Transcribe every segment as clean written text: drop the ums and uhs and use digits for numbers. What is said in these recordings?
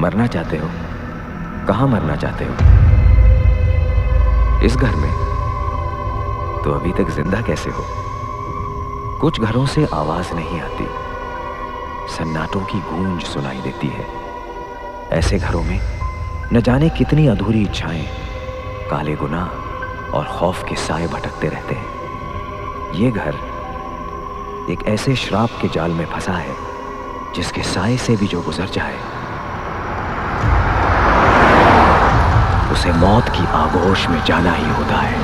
मरना चाहते हो? कहाँ मरना चाहते हो? इस घर में? तो अभी तक जिंदा कैसे हो? कुछ घरों से आवाज नहीं आती, सन्नाटों की गूंज सुनाई देती है। ऐसे घरों में न जाने कितनी अधूरी इच्छाएं, काले गुनाह और खौफ के साए भटकते रहते हैं। ये घर एक ऐसे श्राप के जाल में फंसा है जिसके साए से भी जो गुजर जाए उसे मौत की आगोश में जाना ही होता है।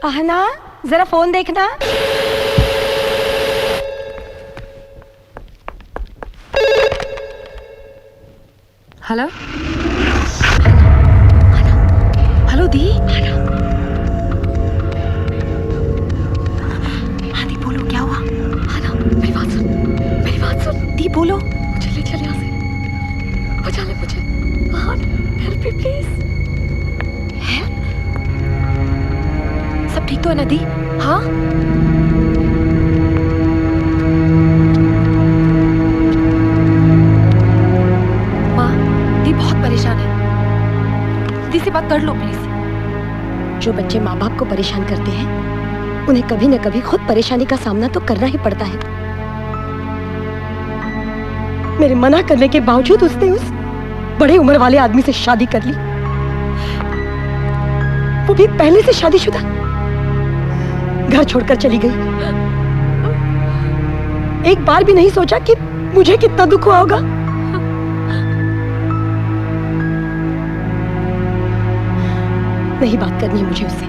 आहना, जरा फोन देखना। हेलो हेलो दी। हाँ दी बोलो, क्या हुआ? आना, मेरी बात सुन, मेरी बात सुन दी, बोलो। मुझे ले चल यहाँ से, बचा ले मुझे। Help me please. सब ठीक तो है ना दी? हाँ माँ, दी बहुत परेशान है। दी से बात कर लो प्लीज। जो बच्चे माँ बाप को परेशान करते हैं उन्हें कभी न कभी खुद परेशानी का सामना तो करना ही पड़ता है। मेरे मना करने के बावजूद उसने उस बड़े उम्र वाले आदमी से शादी कर ली, वो भी पहले से शादीशुदा। घर छोड़कर चली गई। एक बार भी नहीं सोचा कि मुझे कितना दुख हुआ होगा। नहीं बात करनी है मुझे उससे।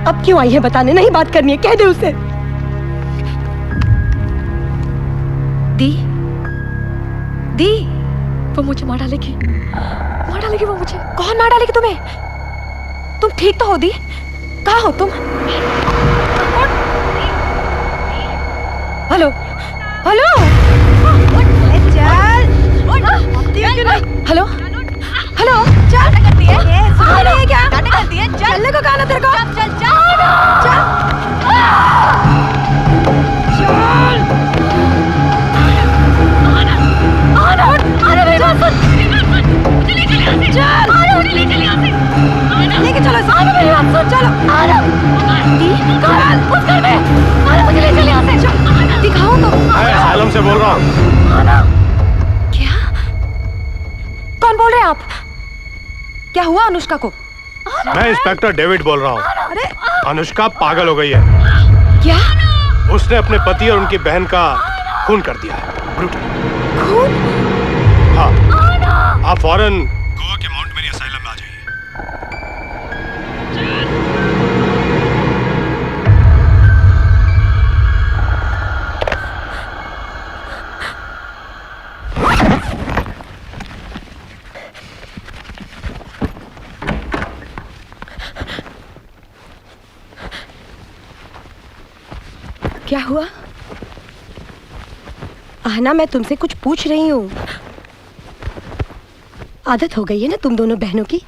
अब क्यों आई है बताने? नहीं बात करनी है, कह दे उसे। दी दी, वो मुझे मार डालेगी, मार डालेगी वो मुझे। कौन मार डालेगी तुम्हें? तुम ठीक तो हो दी? कहाँ हो तुम? हेलो हेलो, चल। हेलो हेलो, चल करती है ये, सुन रही है क्या? करती है, चलने को कहा ना तेरे को? चल चल चल चल। मेरी बात सुन, लेके चलो। मेरी बात सुन, चलो। उस घर में मुझे ले चले यहाँ से। दिखाओ तो। आलम से बोल रहा हूँ। क्या? कौन बोल रहे हैं आप? क्या हुआ अनुष्का को? मैं इंस्पेक्टर डेविड बोल रहा हूँ। अरे अनुष्का पागल हो गई है। क्या? उसने अपने पति और उनकी बहन का खून कर दिया है। ब्रूटल। खून? हाँ, आप फौरन गोवा के माउंट मेरी असाइलम में आ जाइए। क्या हुआ? आहना, मैं तुमसे कुछ पूछ रही हूँ। आदत हो गई है ना तुम दोनों बहनों की,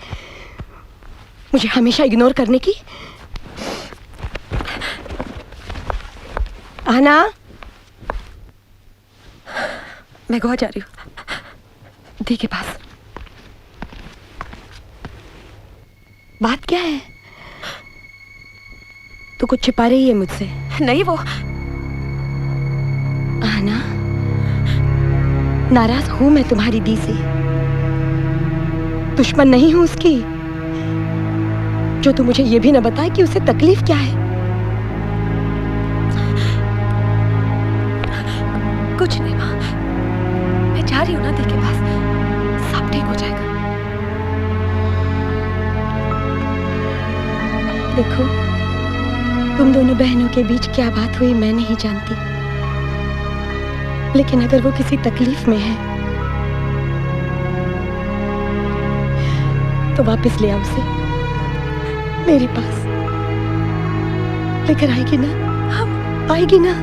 मुझे हमेशा इग्नोर करने की। आहना, मैं गोवा जा रही हूँ, दी के पास। बात क्या है? तू कुछ छिपा रही है मुझसे? नहीं, वो आहना, नाराज हूं मैं तुम्हारी दी से, दुश्मन नहीं हूं उसकी। जो तू मुझे ये भी न बताए कि उसे तकलीफ क्या है। कुछ नहीं माँ, मैं जा रही हूँ ना दी के पास, सब ठीक हो जाएगा। देखो, तुम दोनों बहनों के बीच क्या बात हुई मैं नहीं जानती, लेकिन अगर वो किसी तकलीफ में है तो वापस ले आओ उसे मेरे पास। लेकर आएगी ना? आएगी ना?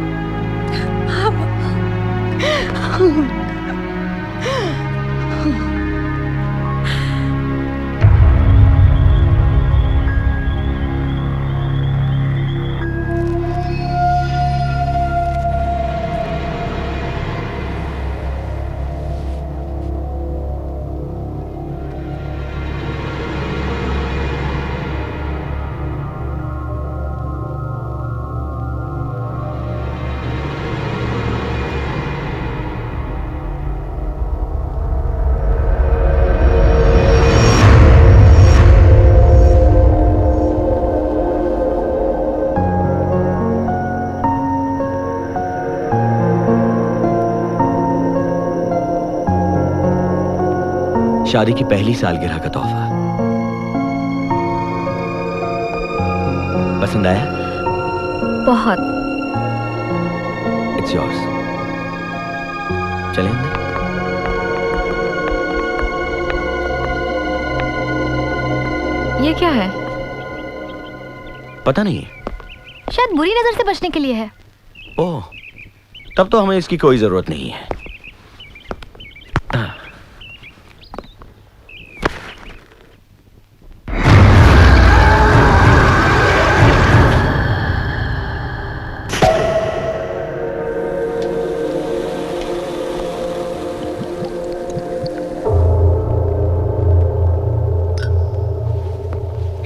शादी की पहली सालगिरह का तोहफा। पसंद आया? बहुत। It's yours. चलें ना? ये क्या है? पता नहीं। शायद बुरी नजर से बचने के लिए है। ओह, तब तो हमें इसकी कोई जरूरत नहीं है।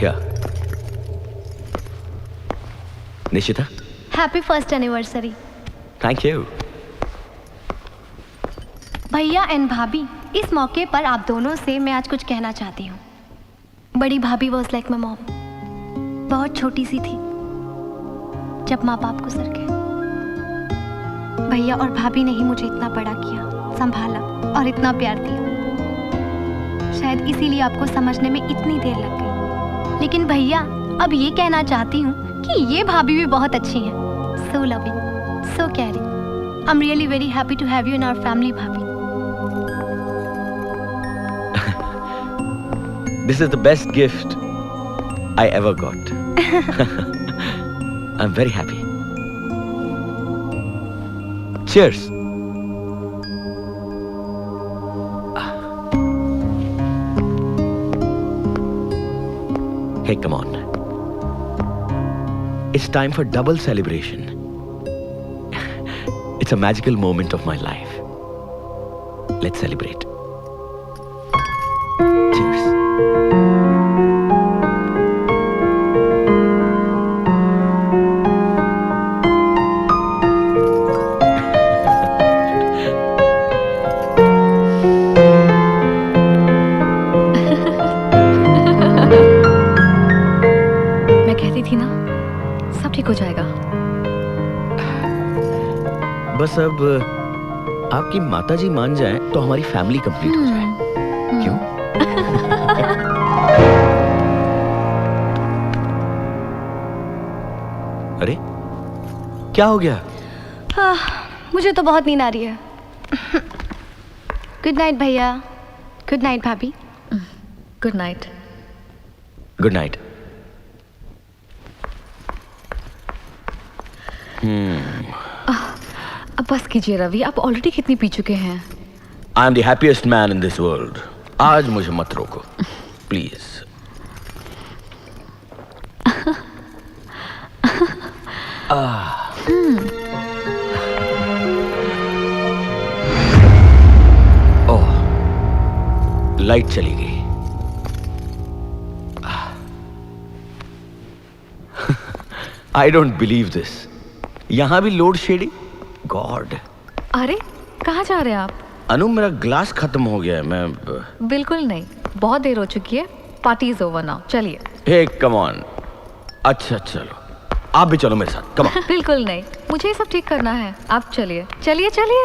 क्या Nishita? Happy first anniversary. Thank you. भैया एंड भाभी, इस मौके पर आप दोनों से मैं आज कुछ कहना चाहती हूँ। बड़ी भाभी वॉज लाइक माई मॉम। बहुत छोटी सी थी जब माँ बाप गुजर गए। भैया और भाभी ने ही मुझे इतना बड़ा किया, संभाला और इतना प्यार दिया। शायद इसीलिए आपको समझने में इतनी देर लग गई। लेकिन भैया, अब ये कहना चाहती हूँ कि ये भाभी भी बहुत अच्छी हैं। So loving, so caring. I'm really very happy to have you in our family, भाभी। This is the best gift I ever got. I'm very happy. Cheers. Hey, come on. It's time for double celebration. It's a magical moment of my life. Let's celebrate. Cheers. रही थी ना, सब ठीक हो जाएगा। बस अब आपकी माताजी मान जाए तो हमारी फैमिली कंप्लीट हो जाए। क्यों? अरे क्या हो गया? मुझे तो बहुत नींद आ रही है। गुड नाइट भैया। गुड नाइट भाभी। Good night. Good night. अब बस कीजिए रवि, आप ऑलरेडी कितनी पी चुके हैं। I am the happiest man in this world. आज मुझे मत रोको प्लीज। ओह, लाइट चली गई। I don't believe this. यहां भी लोड शेडिंग। गॉड। अरे कहाँ जा रहे हैं आप? अनु, मेरा ग्लास खत्म हो गया है। मैं बिल्कुल नहीं, बहुत देर हो चुकी है। पार्टी इज ओवर नाउ, चलिए। हे कम ऑन। अच्छा चलो, आप भी चलो मेरे साथ। Come on. बिल्कुल नहीं, मुझे ये सब ठीक करना है। आप चलिए चलिए चलिए।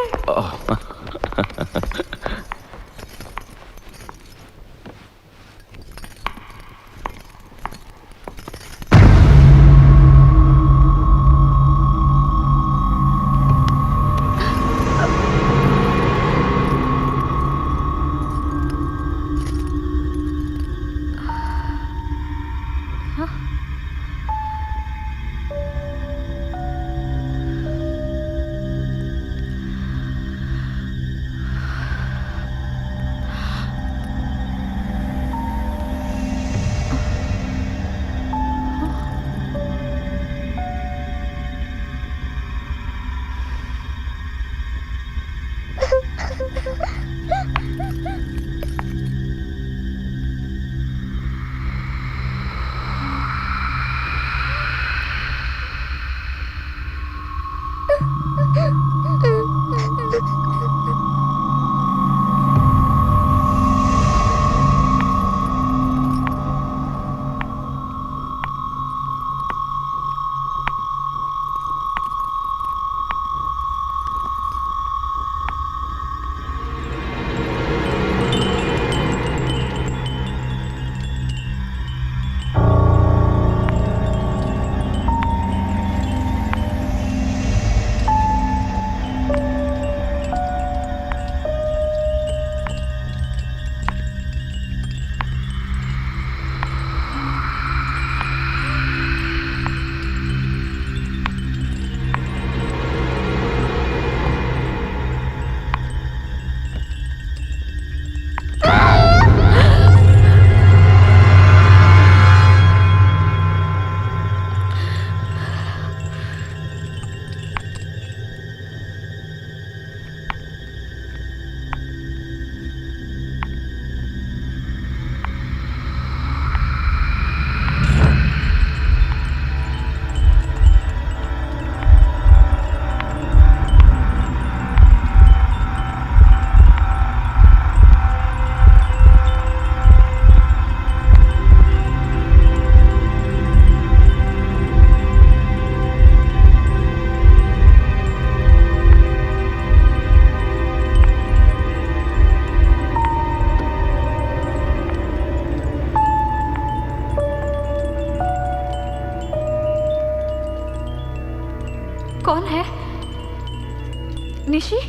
कौन है? निशी?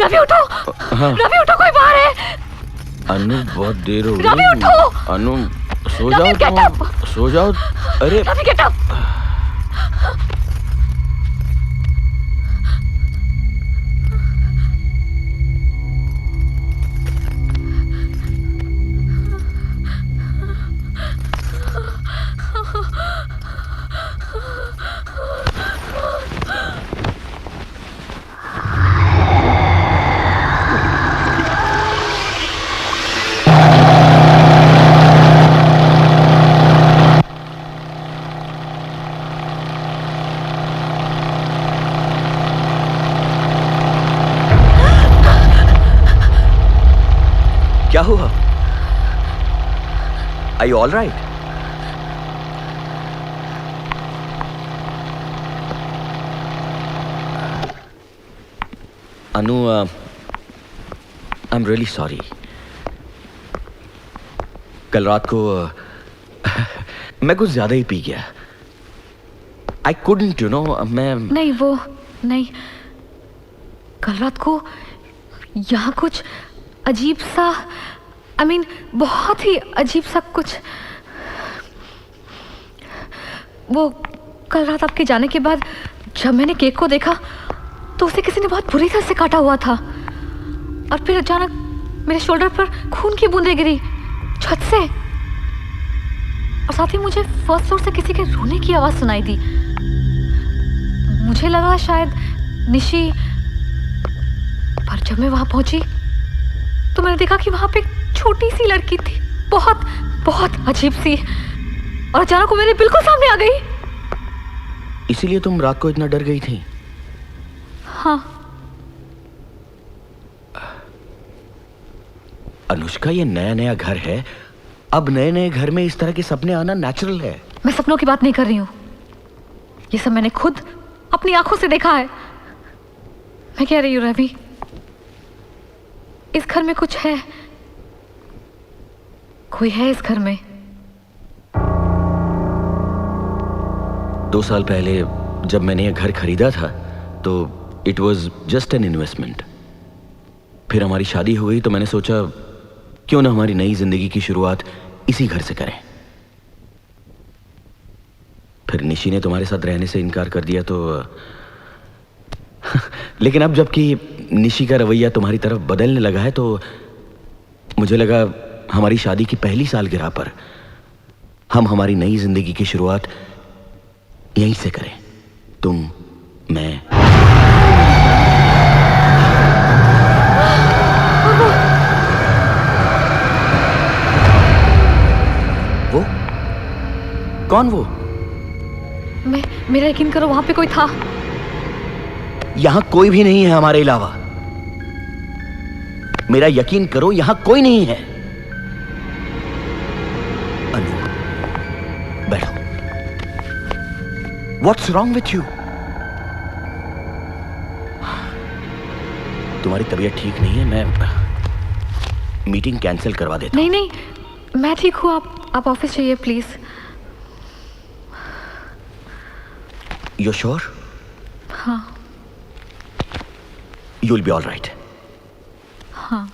रवि उठो। रवि उठो, कोई बाहर है। अनु बहुत देर हो गई। रवि उठो। अनु सो जाओ, सो जाओ। अरे रवि गेट अप। क्या हुआ? Are you all right? Anu, I'm really sorry. कल रात को मैं कुछ ज्यादा ही पी गया. I couldn't, you know, मैं नहीं, वो नहीं, कल रात को यहाँ कुछ अजीब सा, I mean, बहुत ही अजीब सा कुछ. वो कल रात आपके जाने के बाद जब मैंने केक को देखा तो उसे किसी ने बहुत बुरी तरह से काटा हुआ था, और फिर अचानक मेरे शोल्डर पर खून की बूंदें गिरी छत से, और साथ ही मुझे फर्स्ट फ्लोर से किसी के रोने की आवाज सुनाई दी. मुझे लगा शायद निशी, पर जब मैं वहां पहुंची तो मैंने देखा कि वहां पे एक छोटी सी लड़की थी, बहुत बहुत अजीब सी, और अचानक वो मेरे बिल्कुल सामने आ गई. इसीलिए तुम रात को इतना डर गई थी? हाँ. अनुष्का, ये नया नया घर है. अब नए नए घर में इस तरह के सपने आना नेचुरल है. मैं सपनों की बात नहीं कर रही हूँ, ये सब मैंने खुद अपनी आंखों से देखा है. मैं कह रही हूँ रवि, इस घर में कुछ है, कोई है इस घर में. 2 साल पहले जब मैंने ये घर खरीदा था तो it was just an investment. फिर हमारी शादी हो गई तो मैंने सोचा क्यों ना हमारी नई जिंदगी की शुरुआत इसी घर से करें. फिर निशी ने तुम्हारे साथ रहने से इनकार कर दिया तो लेकिन अब जबकि निशी का रवैया तुम्हारी तरफ बदलने लगा है तो मुझे लगा हमारी शादी की पहली सालगिरह पर हम हमारी नई जिंदगी की शुरुआत यहीं से करें. तुम, मैं. वो कौन? वो मेरा यकीन करो, वहां पे कोई था. यहां कोई भी नहीं है हमारे अलावा. मेरा यकीन करो, यहां कोई नहीं है. अनु, बैठो. What's wrong with you? तुम्हारी तबीयत ठीक नहीं है. मैं मीटिंग कैंसिल करवा देता हूं. नहीं, मैं ठीक हूँ. आप ऑफिस जाइए प्लीज. You're sure? हाँ. You'll be all right. हाँ.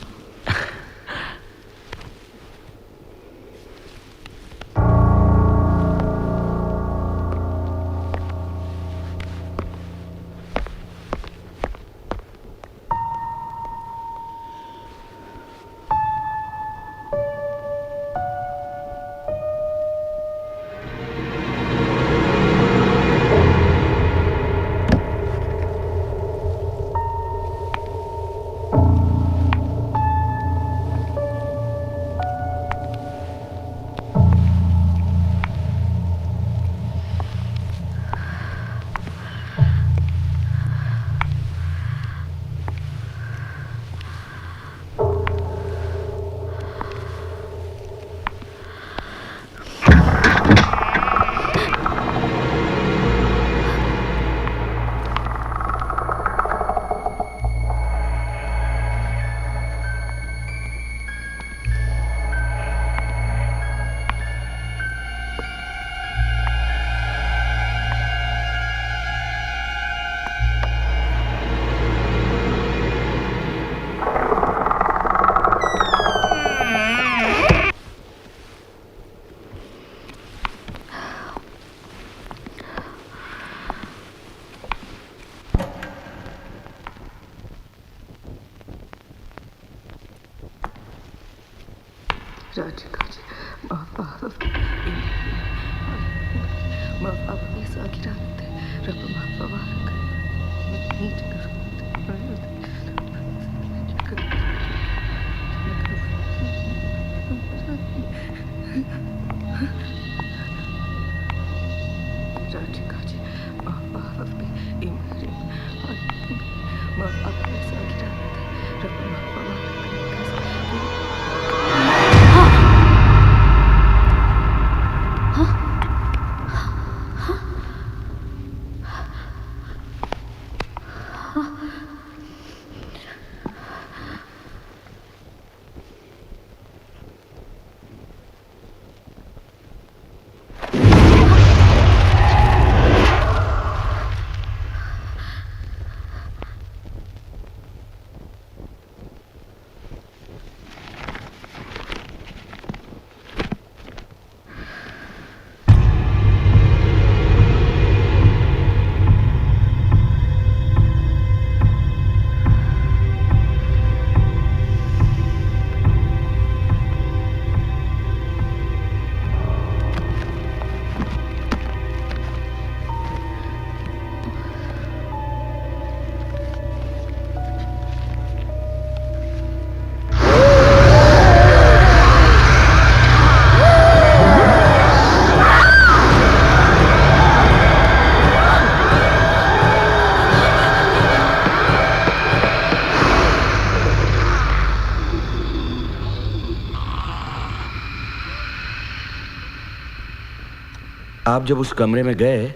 आप जब उस कमरे में गए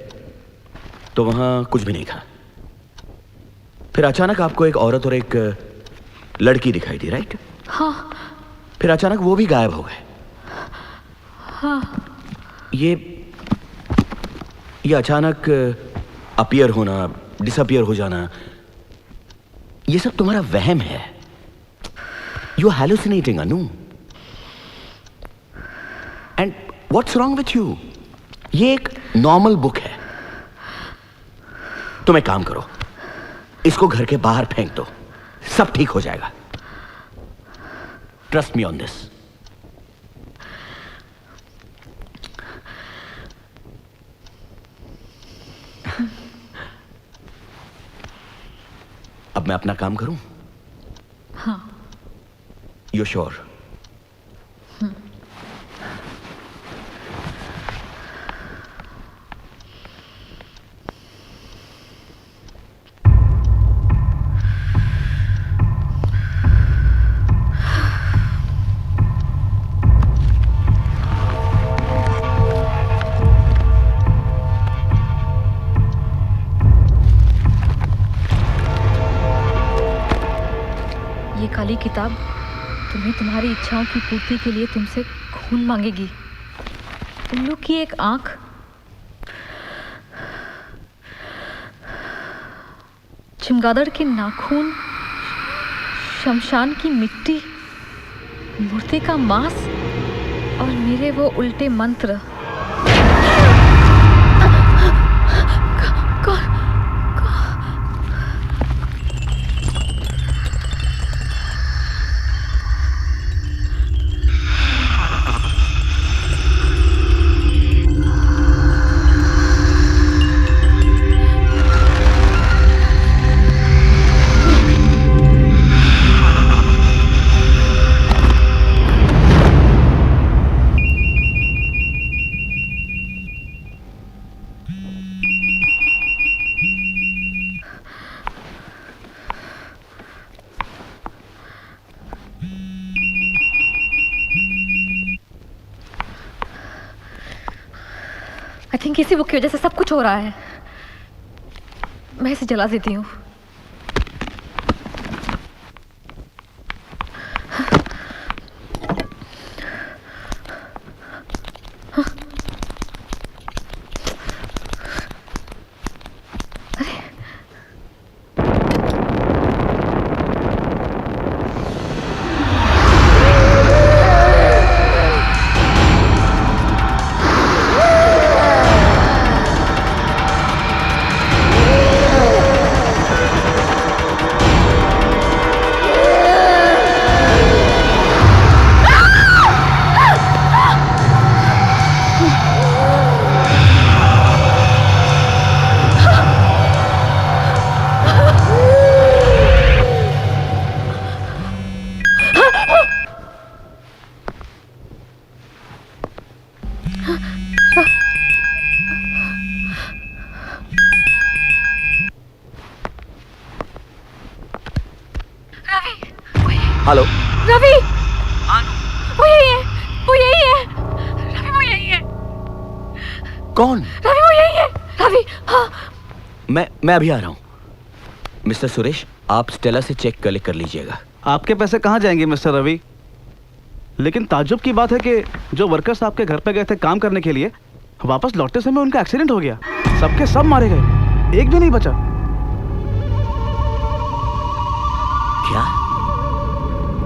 तो वहां कुछ भी नहीं था। फिर अचानक आपको एक औरत और एक लड़की दिखाई दी, राइट? हाँ। फिर अचानक वो भी गायब हो गए। हाँ। ये अचानक अपीयर होना, डिसअपीयर हो जाना, ये सब तुम्हारा वहम है। You are hallucinating Anu. And what's wrong with you? ये एक नॉर्मल बुक है। तुम एक काम करो, इसको घर के बाहर फेंक दो, सब ठीक हो जाएगा। Trust me on this. अब मैं अपना काम करूं? हाँ। You sure? ये काली किताब तुम्हें तुम्हारी इच्छाओं की पूर्ति के लिए तुमसे खून मांगेगी। उल्लू की एक आंख, चमगादड़ के नाखून, शमशान की मिट्टी, मूर्ति का मांस और मेरे वो उल्टे मंत्र। आई थिंक इसी बुक की वजह से सब कुछ हो रहा है। मैं इसे जला देती हूँ। हेलो रवि, वो यही है, वो यही है, रवि वो यही है। कौन? रवि वो यही है, रवि। हाँ। मैं अभी आ रहा हूँ। मिस्टर सुरेश, आप स्टेला से चेक कलेक्ट कर लीजिएगा। आपके पैसे कहाँ जाएंगे मिस्टर रवि? लेकिन ताज्जुब की बात है कि जो वर्कर्स आपके घर पे गए थे काम करने के लिए, वापस लौटते समय उनका एक्सीडेंट हो गया। सबके सब मारे गए, एक भी नहीं बचा। क्या?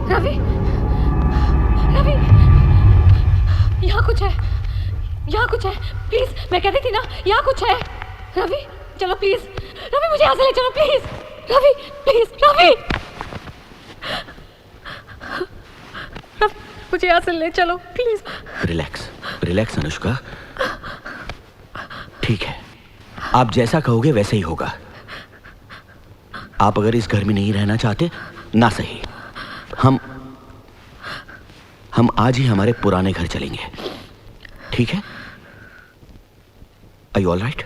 रवि, रवि, यहाँ कुछ है, यहाँ कुछ है। प्लीज, मैं कहती थी ना, यहाँ कुछ है। रवि, चलो प्लीज। रवि, मुझे यहाँ से ले चलो प्लीज। रवि, प्लीज, रवि, मुझे यहाँ से ले चलो प्लीज। Relax, relax Anushka. ठीक है, आप जैसा कहोगे वैसे ही होगा। आप अगर इस घर में नहीं रहना चाहते, ना सही, हम आज ही हमारे पुराने घर चलेंगे, ठीक है? Are you all right?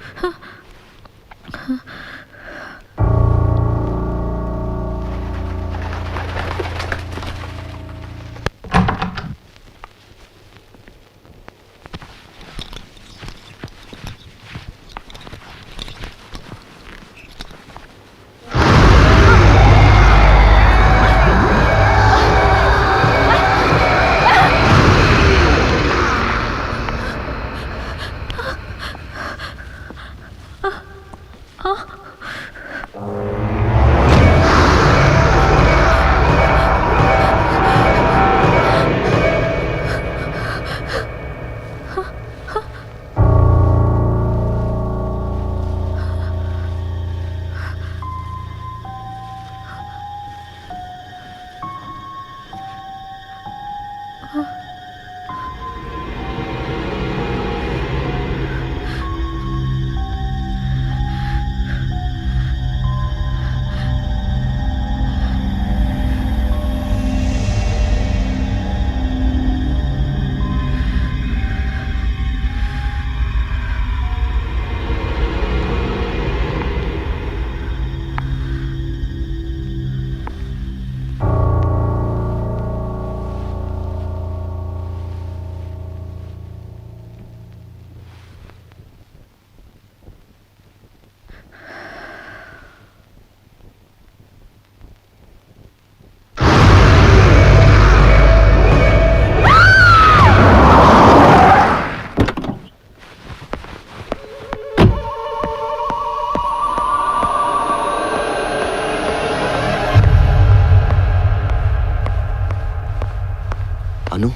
अनु,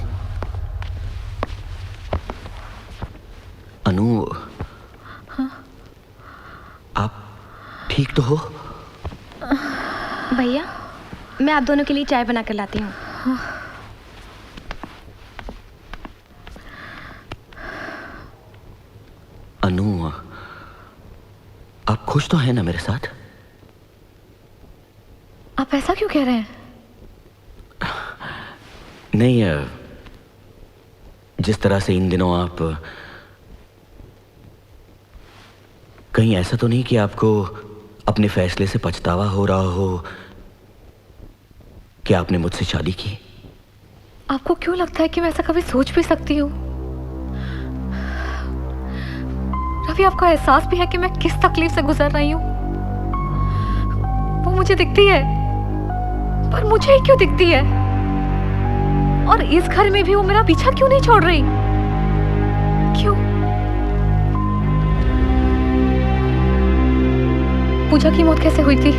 अनु, आप ठीक तो हो? भैया, मैं आप दोनों के लिए चाय बना कर लाती हूँ। अनु, आप खुश तो हैं ना मेरे साथ? आप ऐसा क्यों कह रहे हैं? नहीं, जिस तरह से इन दिनों आप, कहीं ऐसा तो नहीं कि आपको अपने फैसले से पछतावा हो रहा हो कि आपने मुझसे शादी की? आपको क्यों लगता है कि मैं ऐसा कभी सोच भी सकती हूँ? रवि, आपको एहसास भी है कि मैं किस तकलीफ से गुजर रही हूँ? वो मुझे दिखती है, पर मुझे ही क्यों दिखती है? और इस घर में भी वो मेरा पीछा क्यों नहीं छोड़ रही? क्यों? पूजा की मौत कैसे हुई थी?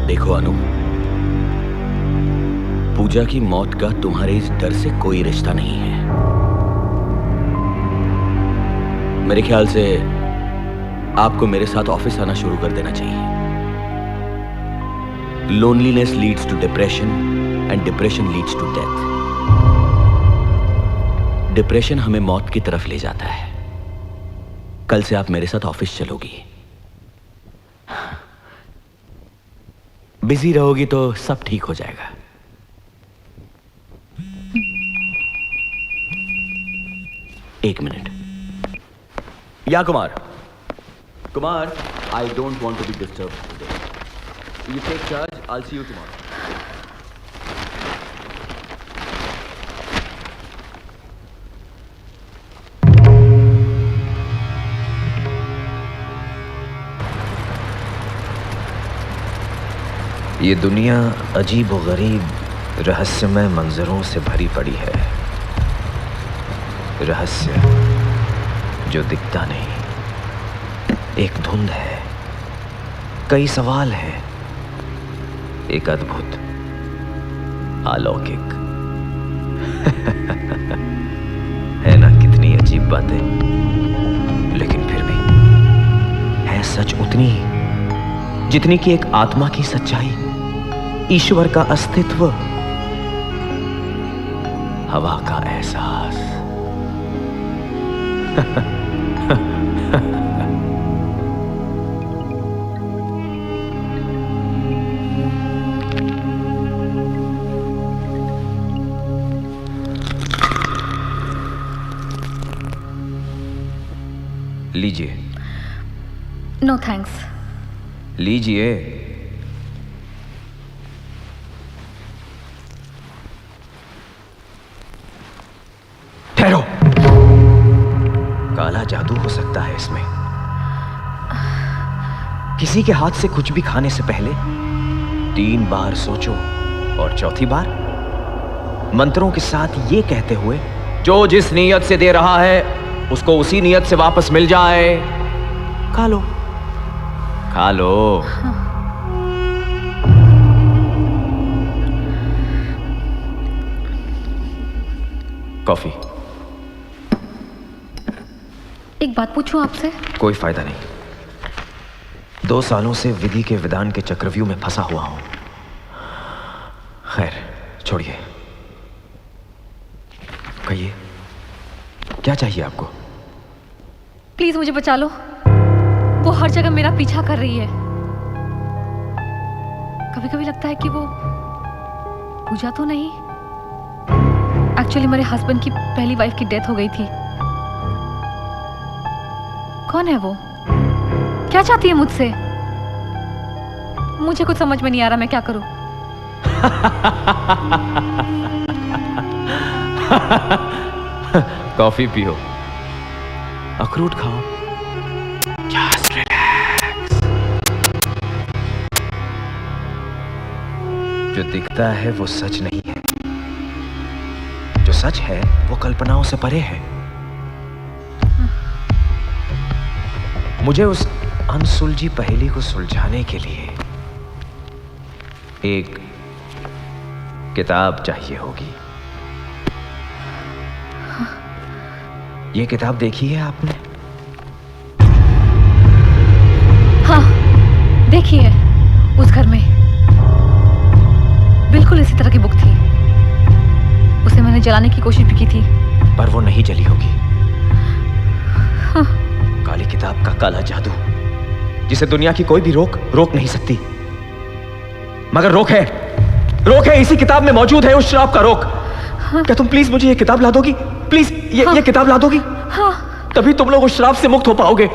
देखो अनु, पूजा की मौत का तुम्हारे इस डर से कोई रिश्ता नहीं है। मेरे ख्याल से आपको मेरे साथ ऑफिस आना शुरू कर देना चाहिए। Loneliness leads to depression and depression leads to death. Depression हमें मौत की तरफ ले जाता है। कल से आप मेरे साथ ऑफिस चलोगी। बिजी रहोगी तो सब ठीक हो जाएगा। एक मिनट। या Kumar, Kumar, I don't want to be disturb today. You take charge, I will see you tomorrow. ये दुनिया अजीब व गरीब रहस्यमय मंजरों से भरी पड़ी है। रहस्य जो दिखता नहीं। एक धुंध है, कई सवाल हैं, एक अद्भुत अलौकिक है ना? कितनी अजीब बातें, लेकिन फिर भी है सच उतनी ही जितनी कि एक आत्मा की सच्चाई, ईश्वर का अस्तित्व, हवा का एहसास। लीजिए। No thanks. लीजिए। ठहरो। काला जादू हो सकता है इसमें। किसी के हाथ से कुछ भी खाने से पहले 3 बार सोचो और चौथी बार मंत्रों के साथ ये कहते हुए, जो जिस नीयत से दे रहा है उसको उसी नीयत से वापस मिल जाए। खा लो, खा लो। कॉफी। एक बात पूछूं आपसे? कोई फायदा नहीं। 2 सालों से विधि के विधान के चक्रव्यूह में फंसा हुआ हूं। खैर छोड़िए, कहिए क्या चाहिए आपको? प्लीज मुझे बचा लो। वो हर जगह मेरा पीछा कर रही है। कभी कभी लगता है कि वो पूजा तो नहीं, एक्चुअली मेरे हस्बैंड की पहली वाइफ की डेथ हो गई थी। कौन है वो? क्या चाहती है मुझसे? मुझे कुछ समझ में नहीं आ रहा, मैं क्या करूं? कॉफी पियो, अखरोट खाओ। Just relax। जो दिखता है वो सच नहीं है, जो सच है वो कल्पनाओं से परे है। मुझे उस अनसुलझी पहेली को सुलझाने के लिए एक किताब चाहिए होगी। ये किताब देखी है आपने? हाँ, देखी है। उस घर में बिल्कुल इसी तरह की बुक थी। उसे मैंने जलाने की कोशिश भी की थी, पर वो नहीं जली होगी। हाँ। काली किताब का काला जादू, जिसे दुनिया की कोई भी रोक नहीं सकती, मगर रोक है इसी किताब में मौजूद है, उस श्राप का रोक। हाँ। क्या तुम प्लीज मुझे ये किताब ला दोगी? प्लीज ये किताब ला दोगी? हाँ। तभी तुम लोग उस श्राप से मुक्त हो पाओगे।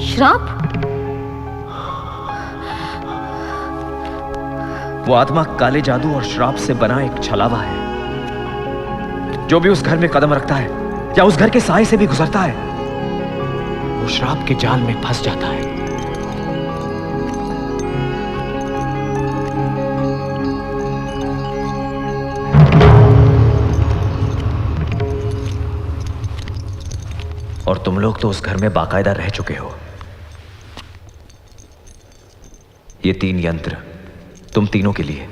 श्राप? वो आत्मा काले जादू और श्राप से बना एक छलावा है। जो भी उस घर में कदम रखता है या उस घर के साए से भी गुजरता है, वो श्राप के जाल में फंस जाता है। और तुम लोग तो उस घर में बाकायदा रह चुके हो। ये 3 यंत्र तुम तीनों के लिए,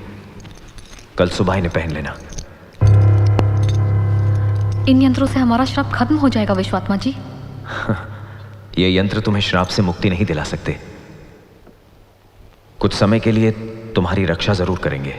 कल सुबह इन्हें पहन लेना। इन यंत्रों से हमारा श्राप खत्म हो जाएगा विश्वात्मा जी। ये यंत्र तुम्हें श्राप से मुक्ति नहीं दिला सकते। कुछ समय के लिए तुम्हारी रक्षा जरूर करेंगे।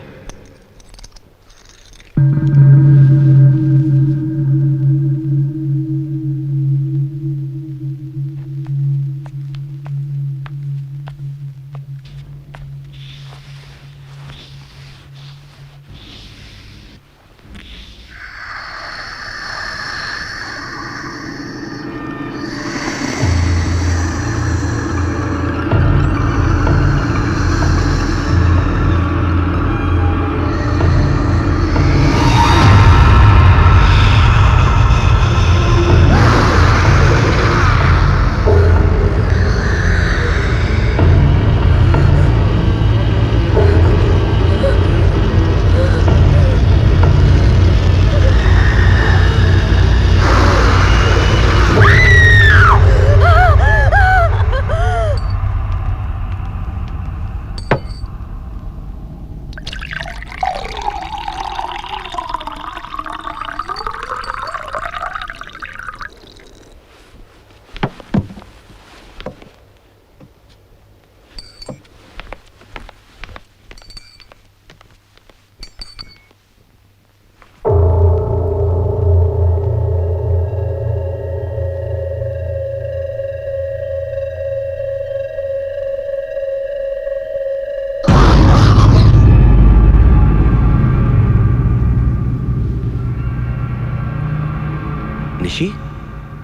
Nishi,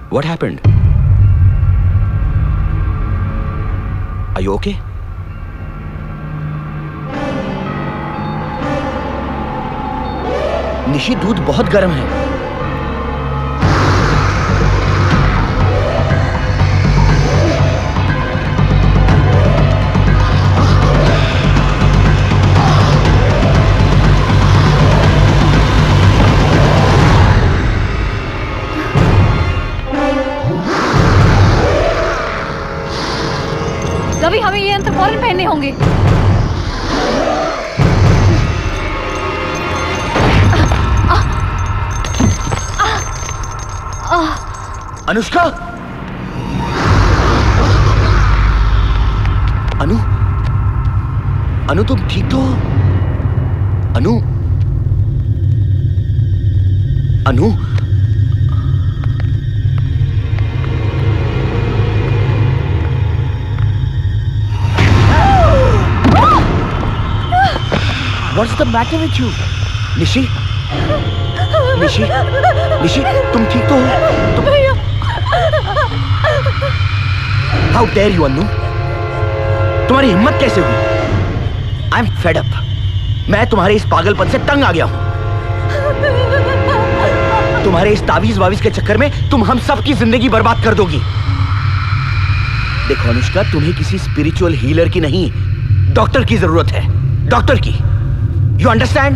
what happened? Are you okay? Nishi, दूध बहुत गर्म है। रवि, हमें ये यंत्र फौरन पहनने होंगे। अनुष्का, अनु तुम ठीक तो हो? अनु What's the matter with you? Nishi, तुम ठीक तो हो? How dare you, अनु? तुम्हारी हिम्मत कैसे हुई? I'm fed up. मैं तुम्हारे इस पागलपन से तंग आ गया हूं। तुम्हारे इस तावीज के चक्कर में तुम हम सब की जिंदगी बर्बाद कर दोगी। देखो अनुष्का, तुम्हें किसी स्पिरिचुअल हीलर की नहीं, डॉक्टर की जरूरत है। डॉक्टर की। You understand?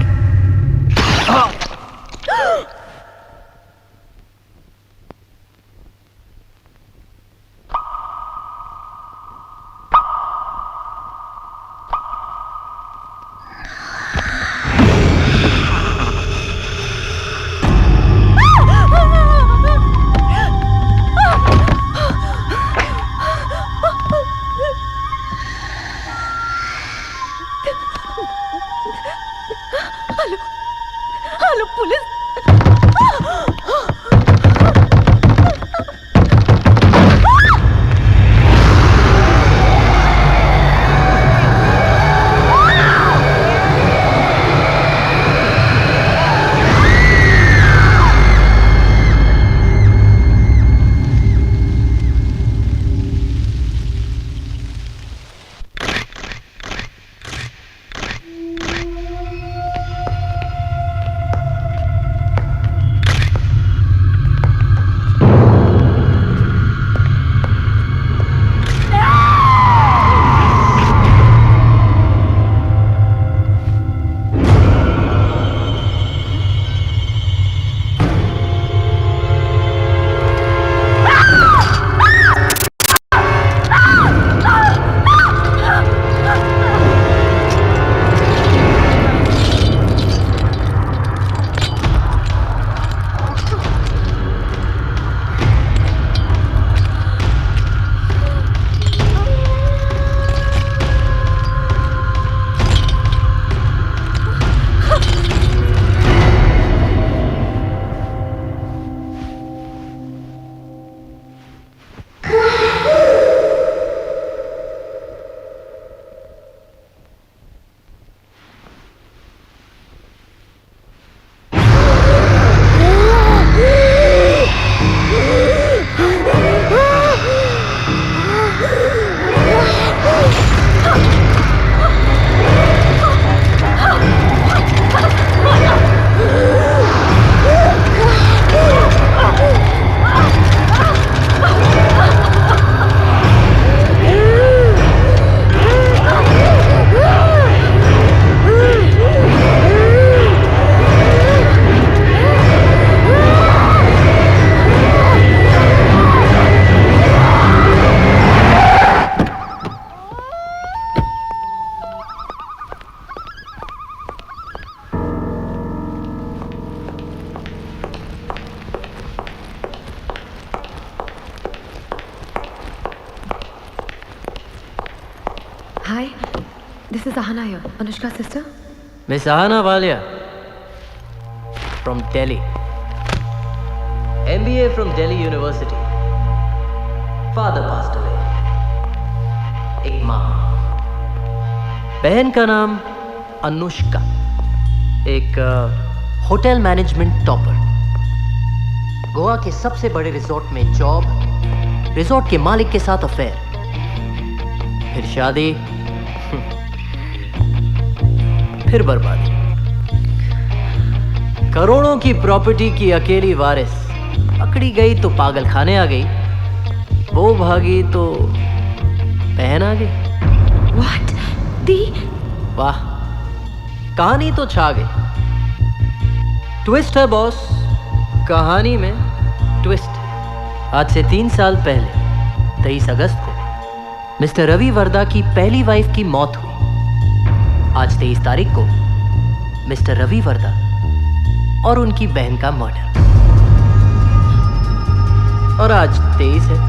Hi, this is Ahana here, Anushka's sister. Miss Ahana Walia from Delhi. MBA from Delhi University. Father passed away. एक माँ, बहन का नाम अनुष्का, एक होटल मैनेजमेंट टॉपर, गोवा के सबसे बड़े रिजॉर्ट में जॉब, रिजॉर्ट के मालिक के साथ अफेयर, फिर शादी, फिर बर्बादी। करोड़ों की प्रॉपर्टी की अकेली वारिस, पकड़ी गई तो पागल खाने आ गई, वो भागी तो बहन आ गई। What? दी? वाह, कहानी तो छा गई। ट्विस्ट है बॉस, कहानी में ट्विस्ट। आज से 3 साल पहले 23 अगस्त को मिस्टर रवि वर्दा की पहली वाइफ की मौत हुई। आज 23 तारीख को मिस्टर रवि वर्दा और उनकी बहन का मर्डर। और आज 23 है,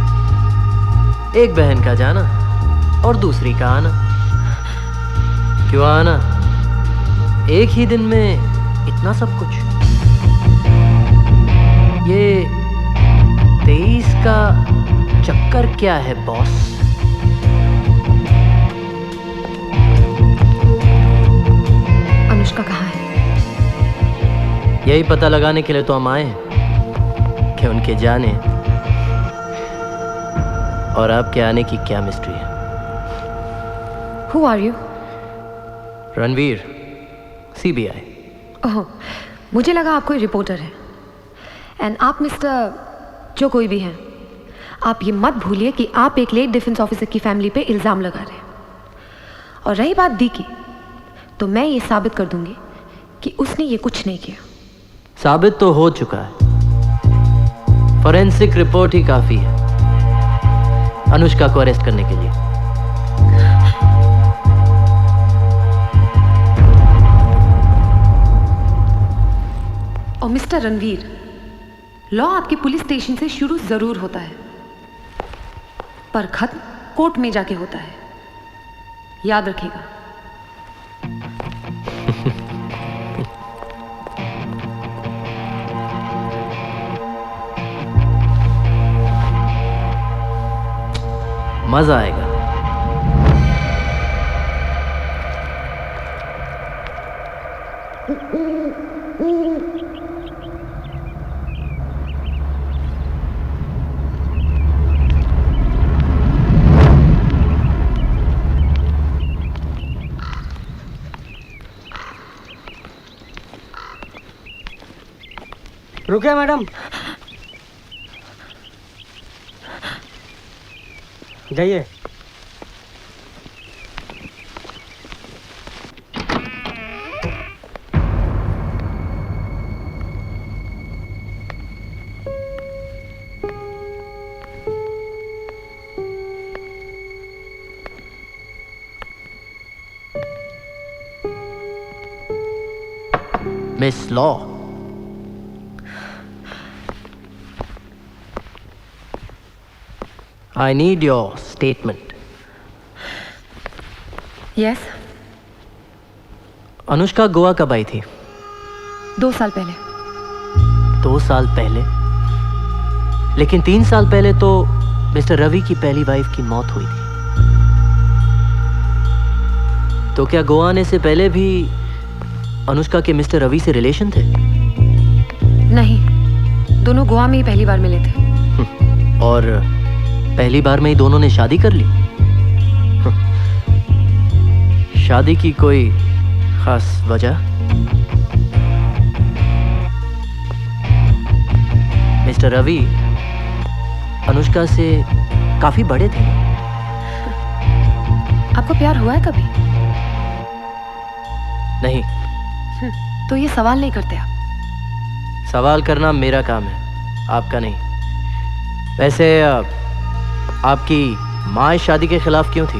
एक बहन का जाना और दूसरी का आना। क्यों आना? एक ही दिन में इतना सब कुछ। ये 23 का चक्कर क्या है बॉस? अनुष्का कहाँ है? यही पता लगाने के लिए तो हम आए हैं कि उनके जाने और आपके आने की क्या मिस्ट्री है। Who are you? Ranveer, CBI। ओह, मुझे लगा आप कोई रिपोर्टर है। एंड आप मिस्टर जो कोई भी हैं, आप ये मत भूलिए कि आप एक लेट डिफेंस ऑफिसर की फैमिली पे इल्ज़ाम लगा रहे हैं। और रही बात दी की, तो मैं ये साबित कर दूंगी कि उसने ये कुछ नहीं किया। साबित तो हो चुका है, फॉरेंसिक रिपोर्ट ही काफी है अनुष्का को अरेस्ट करने के लिए। और मिस्टर रणवीर, लॉ आपके पुलिस स्टेशन से शुरू जरूर होता है, पर खत्म कोर्ट में जाके होता है, याद रखिएगा। मजा आएगा। रुके मैडम, जाइए। Miss law, I need your statement. Yes, Anushka Goa कब आई थी? 2 साल पहले। 2 साल पहले? लेकिन 3 साल पहले तो मिस्टर रवि की पहली वाइफ की मौत हुई थी। तो क्या गोवा आने से पहले भी अनुष्का के मिस्टर रवि से रिलेशन थे? नहीं, दोनों गोवा में ही पहली बार मिले थे। और पहली बार में ही दोनों ने शादी कर ली? शादी की कोई खास वजह? मिस्टर रवि अनुष्का से काफी बड़े थे। आपको प्यार हुआ है कभी? नहीं। तो ये सवाल नहीं करते आप। सवाल करना मेरा काम है, आपका नहीं। वैसे आपकी माँ इस शादी के खिलाफ क्यों थी?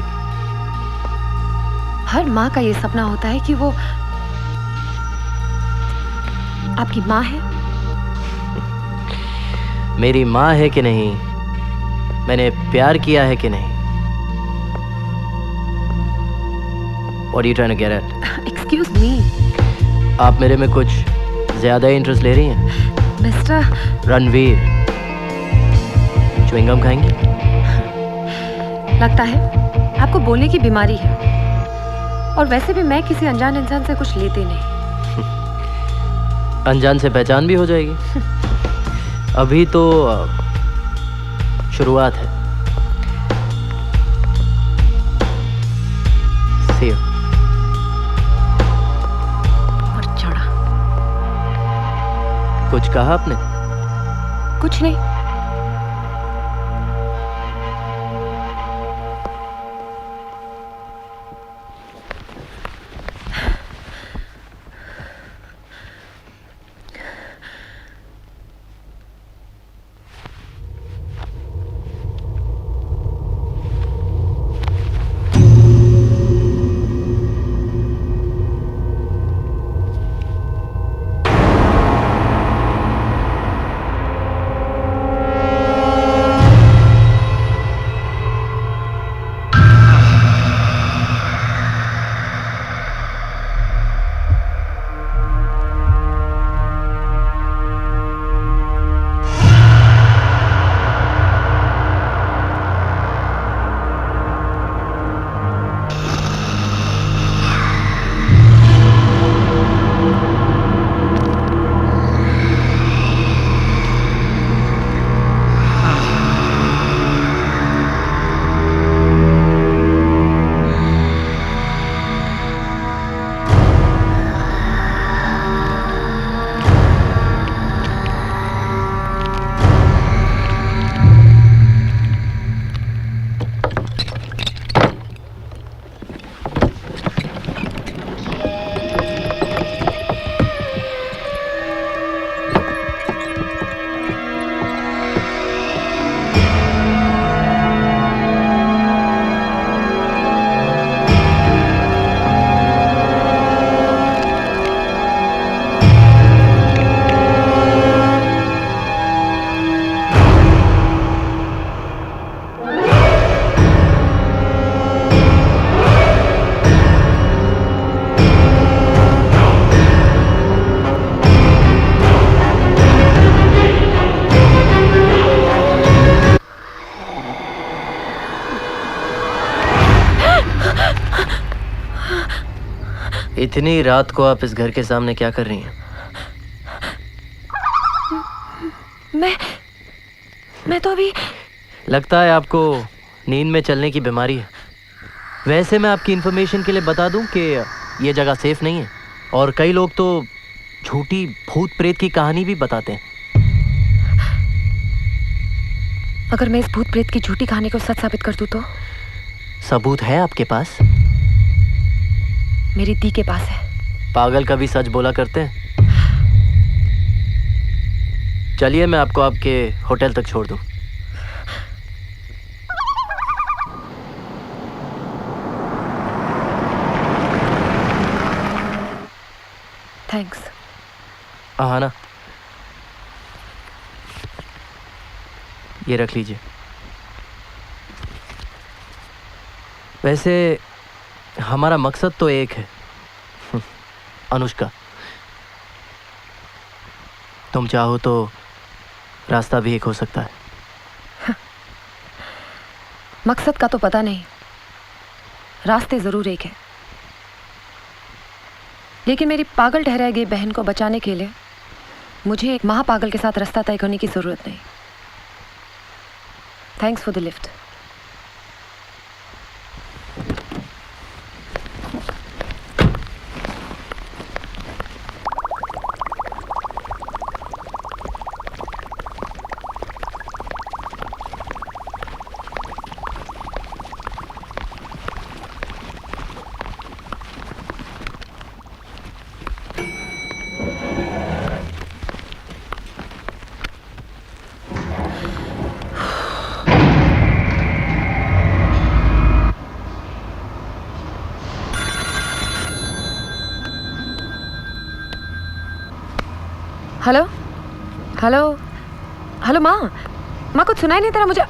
हर माँ का ये सपना होता है कि वो आपकी माँ है। मेरी माँ है कि नहीं, मैंने प्यार किया है कि नहीं, What are you trying to get at? Excuse me आप मेरे में कुछ ज्यादा इंटरेस्ट ले रही हैं? मिस्टर। रणवीर, च्युइंगम खाएंगी? लगता है आपको बोलने की बीमारी है, और वैसे भी मैं किसी अनजान इंसान से कुछ लेती नहीं। अनजान से पहचान भी हो जाएगी। अभी तो शुरुआत है। See you. और चढ़ा। कुछ कहा आपने? कुछ नहीं। इतनी रात को आप इस घर के सामने क्या कर रही हैं? मैं तो अभी। लगता है आपको नींद में चलने की बीमारी है। वैसे मैं आपकी इंफॉर्मेशन के लिए बता दूं कि ये जगह सेफ नहीं है, और कई लोग तो झूठी भूत प्रेत की कहानी भी बताते हैं। अगर मैं इस भूत प्रेत की झूठी कहानी को सच साबित कर दूं तो? सबूत है आपके पास? मेरी दी के पास है। पागल कभी सच बोला करते हैं? चलिए मैं आपको आपके होटल तक छोड़ दूं। थैंक्स। हाँ ना, ये रख लीजिए। वैसे हमारा मकसद तो एक है, अनुष्का। तुम चाहो तो रास्ता भी एक हो सकता है। मकसद का तो पता नहीं, रास्ते जरूर एक है। लेकिन मेरी पागल ठहराई गई बहन को बचाने के लिए मुझे एक महापागल के साथ रास्ता तय करने की जरूरत नहीं। Thanks for the lift. Hello hello hello माँ कुछ सुनाई नहीं दे रहा मुझे।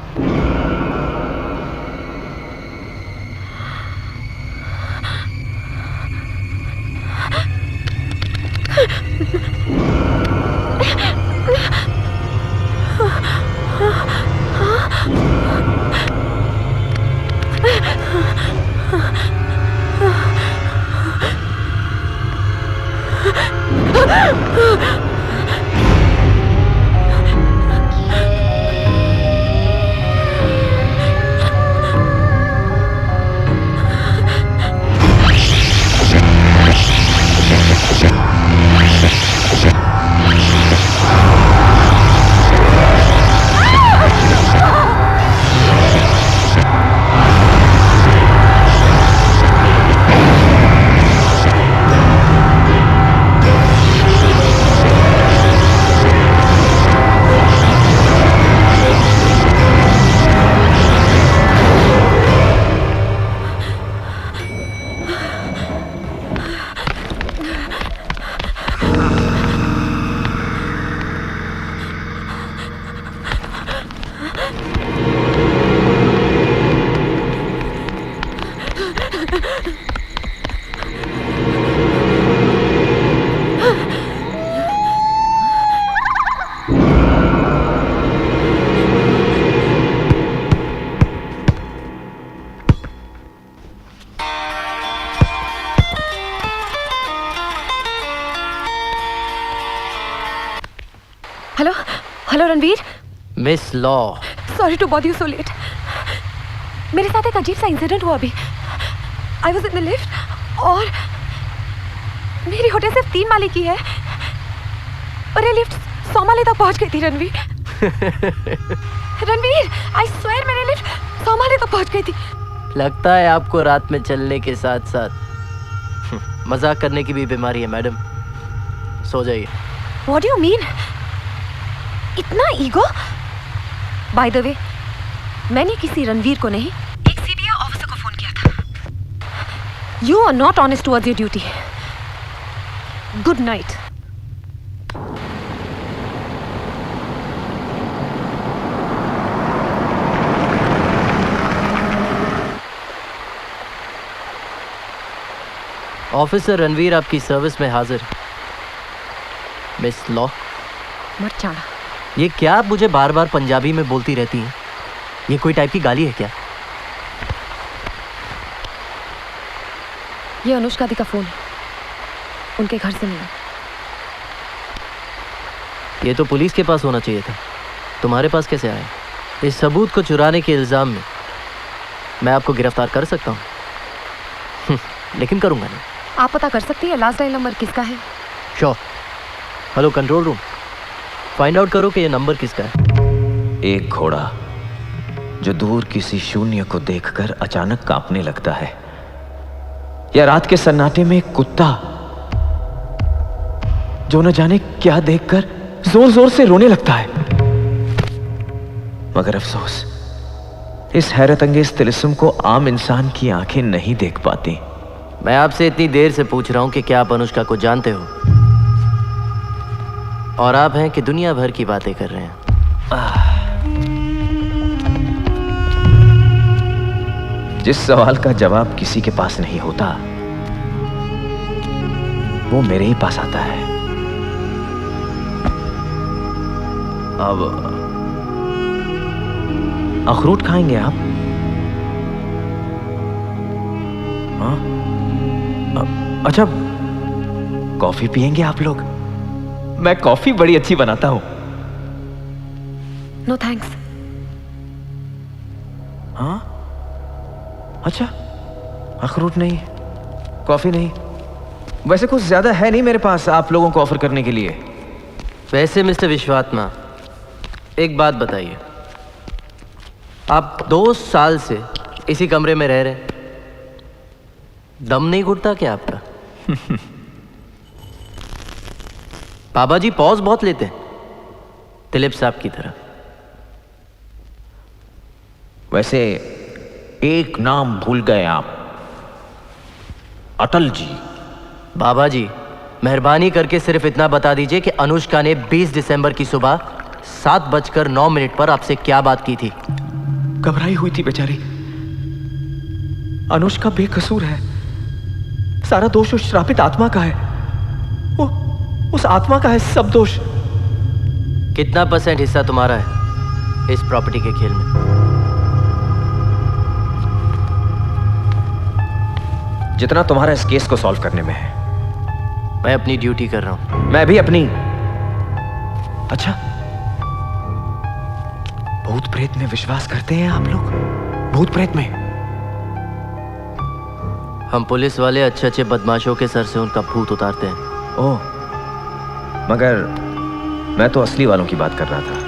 Hello Ranveer. Miss Law. Sorry to bother you so late. मेरे साथ एक अजीब सा इंसिडेंट हुआ अभी। I was in the lift और मेरी होटल सिर्फ 3 माले की है और ये लिफ्ट 100 माले तक पहुंच गई थी रणवीर। रणवीर आई स्वेयर मेरी लिफ्ट 100 माले तक पहुंच गई थी। लगता है आपको रात में चलने के साथ साथ मजाक करने की भी बीमारी है मैडम। सो जाइए। What do you mean? इतना ईगो? By the way, मैंने किसी रणवीर को नहीं, एक सीबीआई ऑफिसर को फोन किया था। You are not honest towards your duty. Good night. Officer Ranveer आपकी सर्विस में हाजिर। Miss law. मत चाड़ा। ये क्या आप मुझे बार बार पंजाबी में बोलती रहती हैं? ये कोई टाइप की गाली है क्या? ये अनुष्का दी का फोन है, उनके घर से मिला। ये तो पुलिस के पास होना चाहिए था, तुम्हारे पास कैसे आया? इस सबूत को चुराने के इल्जाम में मैं आपको गिरफ्तार कर सकता हूँ, लेकिन करूंगा नहीं। आप पता कर सकती है लास्ट डायल नंबर किसका है? Sure. Hello control room, find out करो कि ये नंबर किसका है। एक घोड़ा जो दूर किसी शून्य को देखकर अचानक कांपने लगता है, या रात के सन्नाटे में एक कुत्ता जो न जाने क्या देखकर जोर जोर से रोने लगता है। मगर अफसोस, इस हैरत अंगेज तिलिस्म को आम इंसान की आंखें नहीं देख पाती। मैं आपसे इतनी देर से पूछ रहा हूं कि क्या आप अनुष्का को जानते हो, और आप हैं कि दुनिया भर की बातें कर रहे हैं। जिस सवाल का जवाब किसी के पास नहीं होता, वो मेरे ही पास आता है। अब अखरोट खाएंगे आप? हाँ? अच्छा, कॉफी पियेंगे आप लोग? मैं कॉफी बड़ी अच्छी बनाता हूं। No thanks. हाँ? अच्छा, अखरोट नहीं, कॉफी नहीं। वैसे कुछ ज्यादा है नहीं मेरे पास आप लोगों को ऑफर करने के लिए। वैसे मिस्टर विश्वात्मा, एक बात बताइए, आप 2 साल से इसी कमरे में रह रहे हैं, दम नहीं घुटता क्या आपका? बाबा जी पॉज बहुत लेते हैं, दिलीप साहब की तरह। वैसे एक नाम भूल गए आप, अटल जी। बाबा जी मेहरबानी करके सिर्फ इतना बता दीजिए कि अनुष्का ने 20 दिसंबर की सुबह 7:09 पर आपसे क्या बात की थी? घबराई हुई थी बेचारी। अनुष्का बेकसूर है, सारा दोष उस श्रापित आत्मा का है। उस आत्मा का है सब दोष। कितना % हिस्सा तुम्हारा है इस प्रॉपर्टी के खेल में? जितना तुम्हारा इस केस को सॉल्व करने में है। मैं अपनी ड्यूटी कर रहा हूं। मैं भी अपनी। अच्छा, भूत प्रेत में विश्वास करते हैं आप लोग? भूत प्रेत में? हम पुलिस वाले अच्छे अच्छे बदमाशों के सर से उनका भूत उतारते हैं। ओह, मगर मैं तो असली वालों की बात कर रहा था।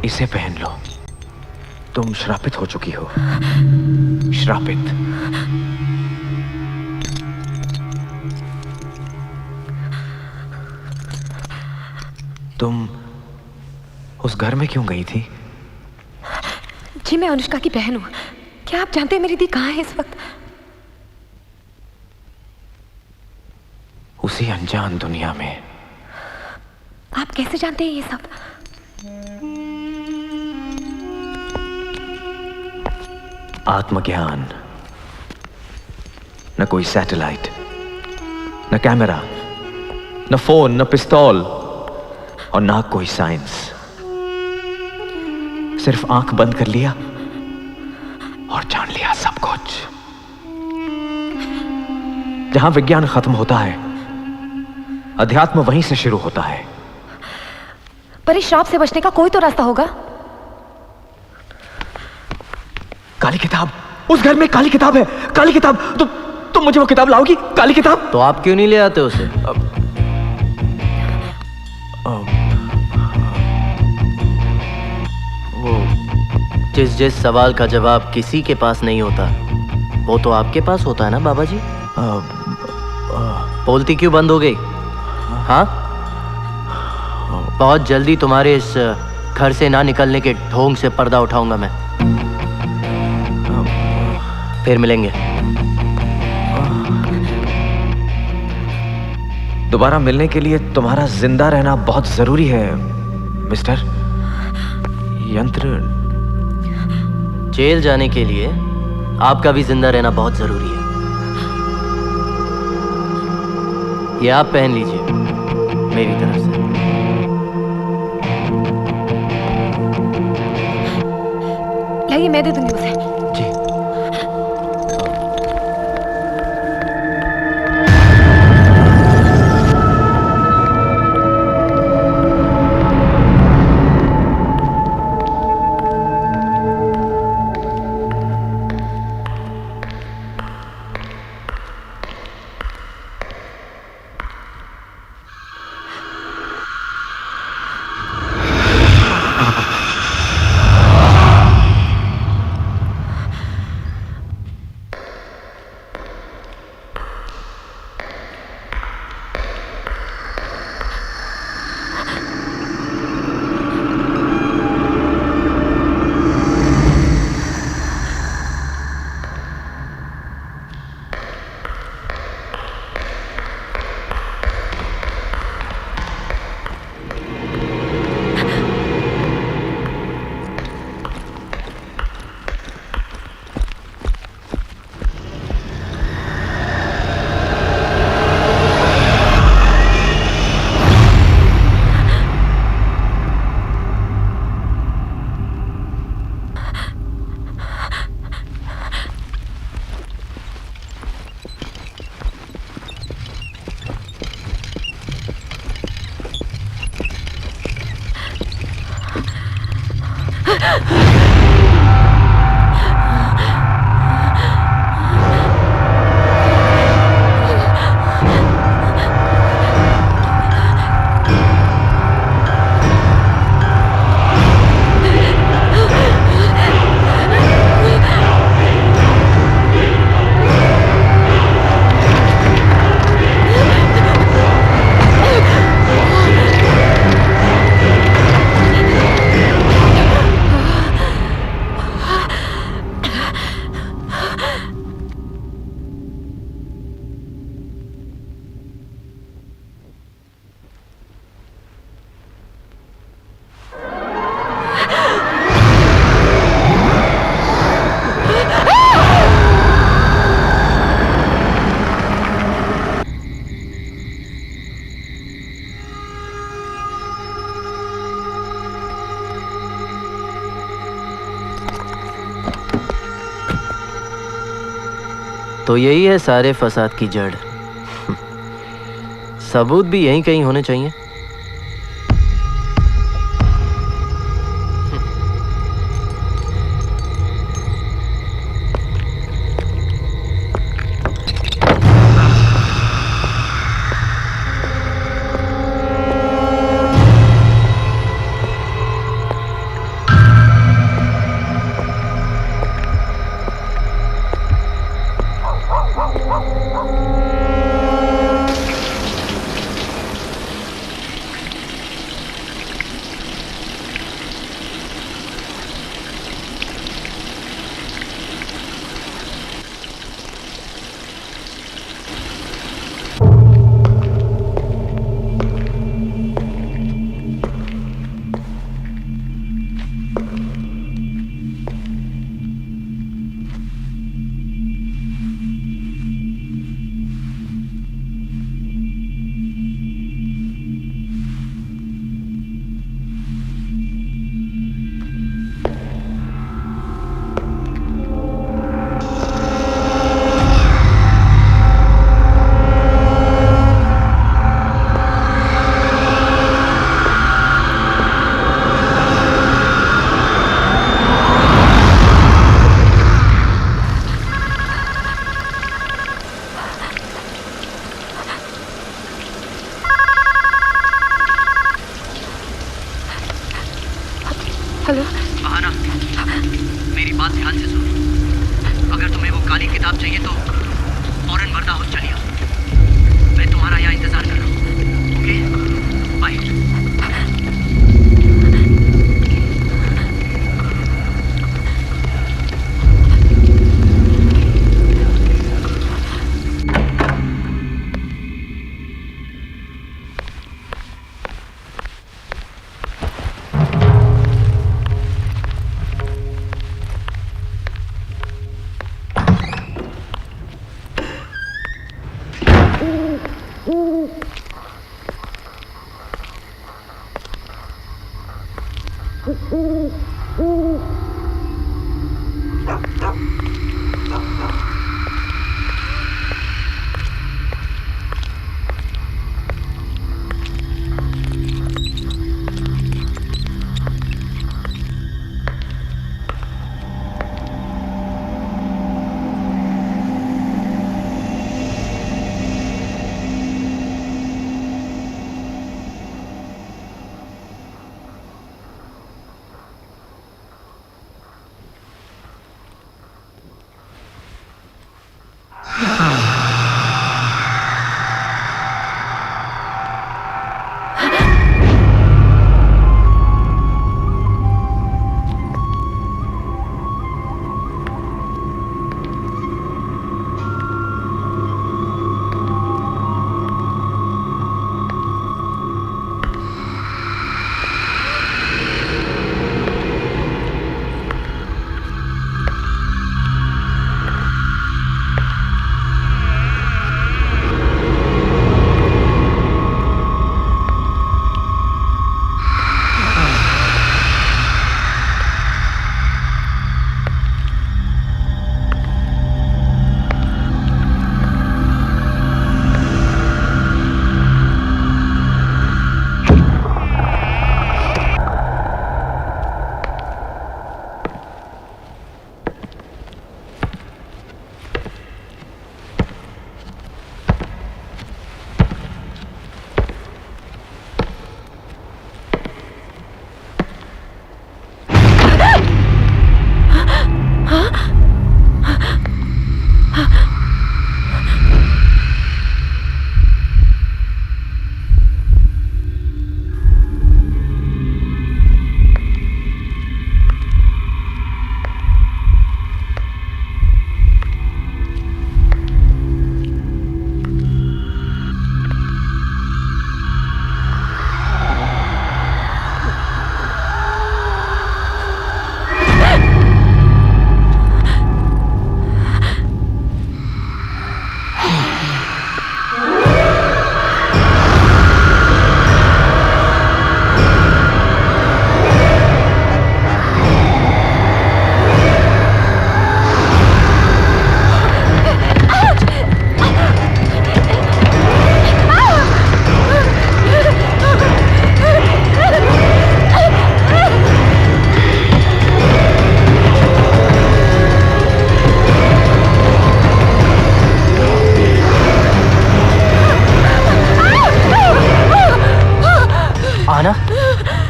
इसे पहन लो, तुम श्रापित हो चुकी हो। श्रापित। तुम उस घर में क्यों गई थी? जी मैं अनुष्का की बहन हूँ। क्या आप जानते हैं मेरी दी कहाँ है इस वक्त? उसी अनजान दुनिया में। आप कैसे जानते हैं ये सब? आत्मज्ञान, न कोई सैटेलाइट, न कैमरा, न फोन, न पिस्तौल और ना कोई साइंस। सिर्फ आंख बंद कर लिया और जान लिया सब कुछ। जहां विज्ञान खत्म होता है, अध्यात्म वहीं से शुरू होता है। पर इस श्राप से बचने का कोई तो रास्ता होगा। काली किताब, उस घर में काली किताब है। काली किताब, तुम मुझे वो किताब लाओगी? काली किताब। तो आप क्यों नहीं ले आते उसे? जिस सवाल का जवाब किसी के पास नहीं होता, वो तो आपके पास होता है ना बाबा जी। बोलती क्यों बंद हो गई? हाँ, बहुत जल्दी तुम्हारे इस घर से ना निकलने के ढोंग से पर्दा उठाऊंगा मैं। फिर मिलेंगे। दोबारा मिलने के लिए तुम्हारा जिंदा रहना बहुत जरूरी है मिस्टर। यंत्र। जेल जाने के लिए आपका भी जिंदा रहना बहुत जरूरी है। ये आप पहन लीजिए मेरी तरफ से। लाइए, मैं दे दूंगी उसे। जी। तो यही है सारे फसाद की जड़। सबूत भी यहीं कहीं होने चाहिए।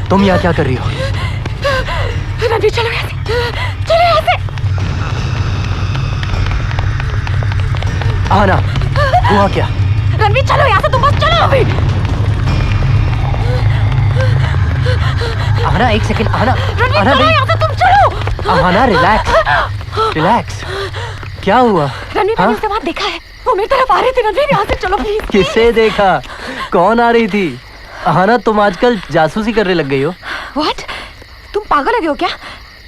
तुम यहाँ क्या कर रही हो? रणवीर चलो यहाँ से, चलो यहाँ से। आना, हुआ क्या? रणवीर चलो यहाँ से, तुम बस चलो अभी। आना एक सेकंड, आना। रणवीर चलो यहाँ से, तुम चलो। आना रिलैक्स, रिलैक्स। क्या हुआ? रणवीर मैंने उसे वहाँ देखा है, वो मेरी तरफ आ रही थी। रणवीर यहाँ से चलो प्लीज। किसे देखा? कौन आ रही थी? आना तुम आजकल जासूसी करने लग गई हो। What? तुम पागल हो गए हो क्या?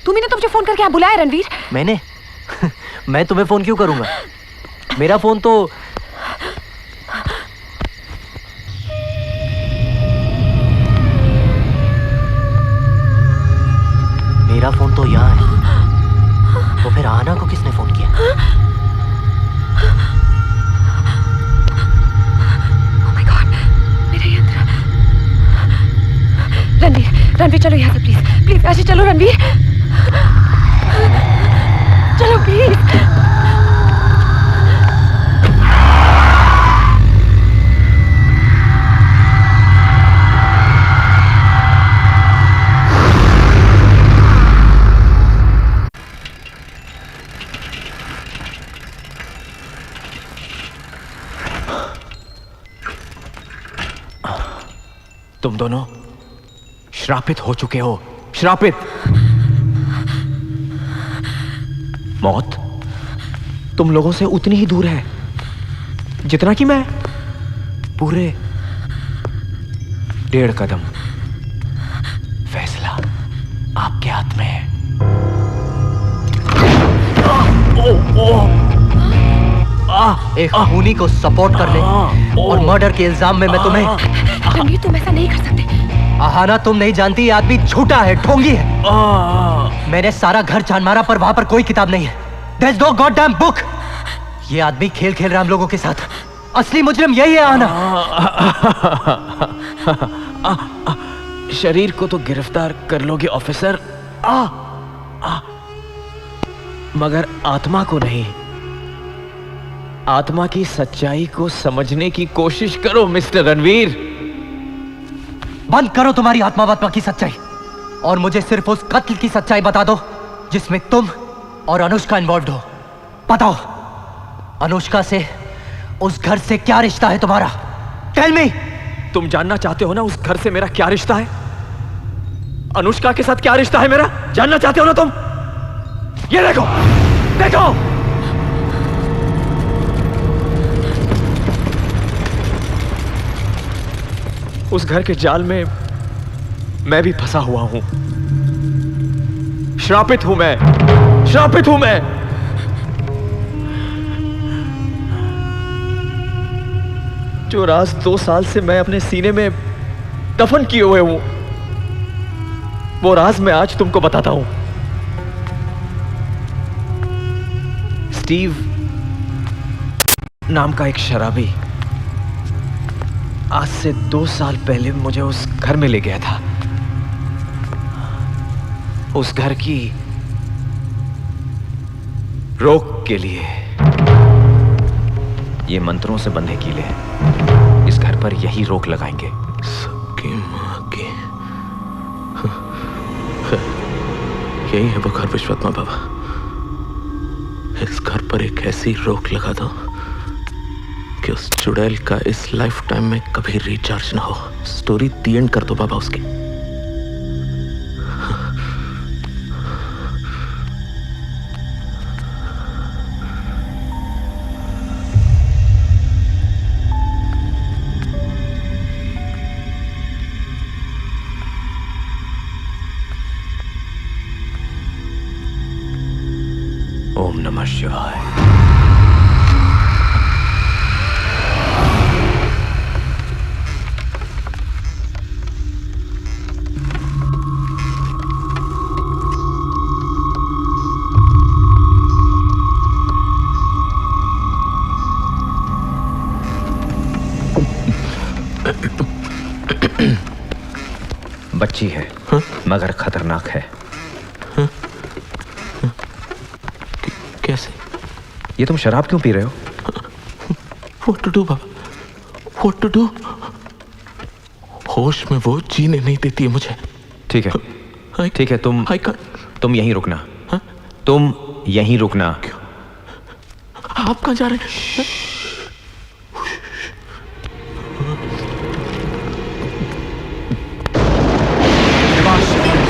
तुम ही ने मुझे फोन करके यहाँ बुलाया रणवीर। मैंने? मैं तुम्हें फोन क्यों करूंगा? मेरा फोन तो यहाँ है, तो फिर आना को किसने फोन किया? रणवीर चलो यहाँ से प्लीज, प्लीज ऐसे चलो रणवीर, चलो प्लीज। तुम दोनों श्रापित हो चुके हो, श्रापित। मौत तुम लोगों से उतनी ही दूर है जितना कि मैं पूरे 1.5 कदम। फैसला आपके हाथ में है। एक खूनी को सपोर्ट करने और मर्डर के इल्जाम में मैं तुम्हें। रणवीर तुम ऐसा नहीं कर सकते। आहाना तुम नहीं जानती, ये आदमी झूठा है, ढोंगी है। मैंने सारा घर छान मारा पर वहां पर कोई किताब नहीं है। There's no goddamn book। ये आदमी खेल खेल रहा है हम लोगों के साथ। असली मुजरिम यही है आहाना। शरीर को तो गिरफ्तार कर लोगे ऑफिसर, मगर आत्मा को नहीं। आत्मा की सच्चाई को समझने की कोशिश करो मिस्टर रणवीर। बंद करो तुम्हारी आत्मा की सच्चाई और मुझे सिर्फ उस कत्ल की सच्चाई बता दो जिसमें तुम और अनुष्का इन्वॉल्व हो। बताओ, अनुष्का से, उस घर से क्या रिश्ता है तुम्हारा? Tell me. तुम जानना चाहते हो ना उस घर से मेरा क्या रिश्ता है? अनुष्का के साथ क्या रिश्ता है मेरा? जानना चाहते हो ना तुम? ये देखो, देखो। उस घर के जाल में मैं भी फंसा हुआ हूं। श्रापित हूं मैं, श्रापित हूं मैं। जो राज 2 साल से मैं अपने सीने में दफन किए हुए हूं, वो राज मैं आज तुमको बताता हूं। स्टीव नाम का एक शराबी आज से 2 साल पहले मुझे उस घर में ले गया था। उस घर की रोक के लिए। ये मंत्रों से बंधे कीले हैं। इस घर पर यही रोक लगाएंगे। सबकी मां की। यही है वो घर विश्वात्मा बाबा। इस घर पर एक ऐसी रोक लगा दो कि उस चुड़ैल का इस लाइफ टाइम में कभी रिचार्ज ना हो। स्टोरी दी एंड कर दो बाबा उसकी। ओम नमः शिवाय। बच्ची है मगर खतरनाक है। कैसे? ये तुम शराब क्यों पी रहे हो? What to do Baba? What to do? होश में वो जीने नहीं देती है मुझे। ठीक है, ठीक है, तुम यहीं रुकना। तुम यहीं रुकना। आप कहाँ जा रहे हैं?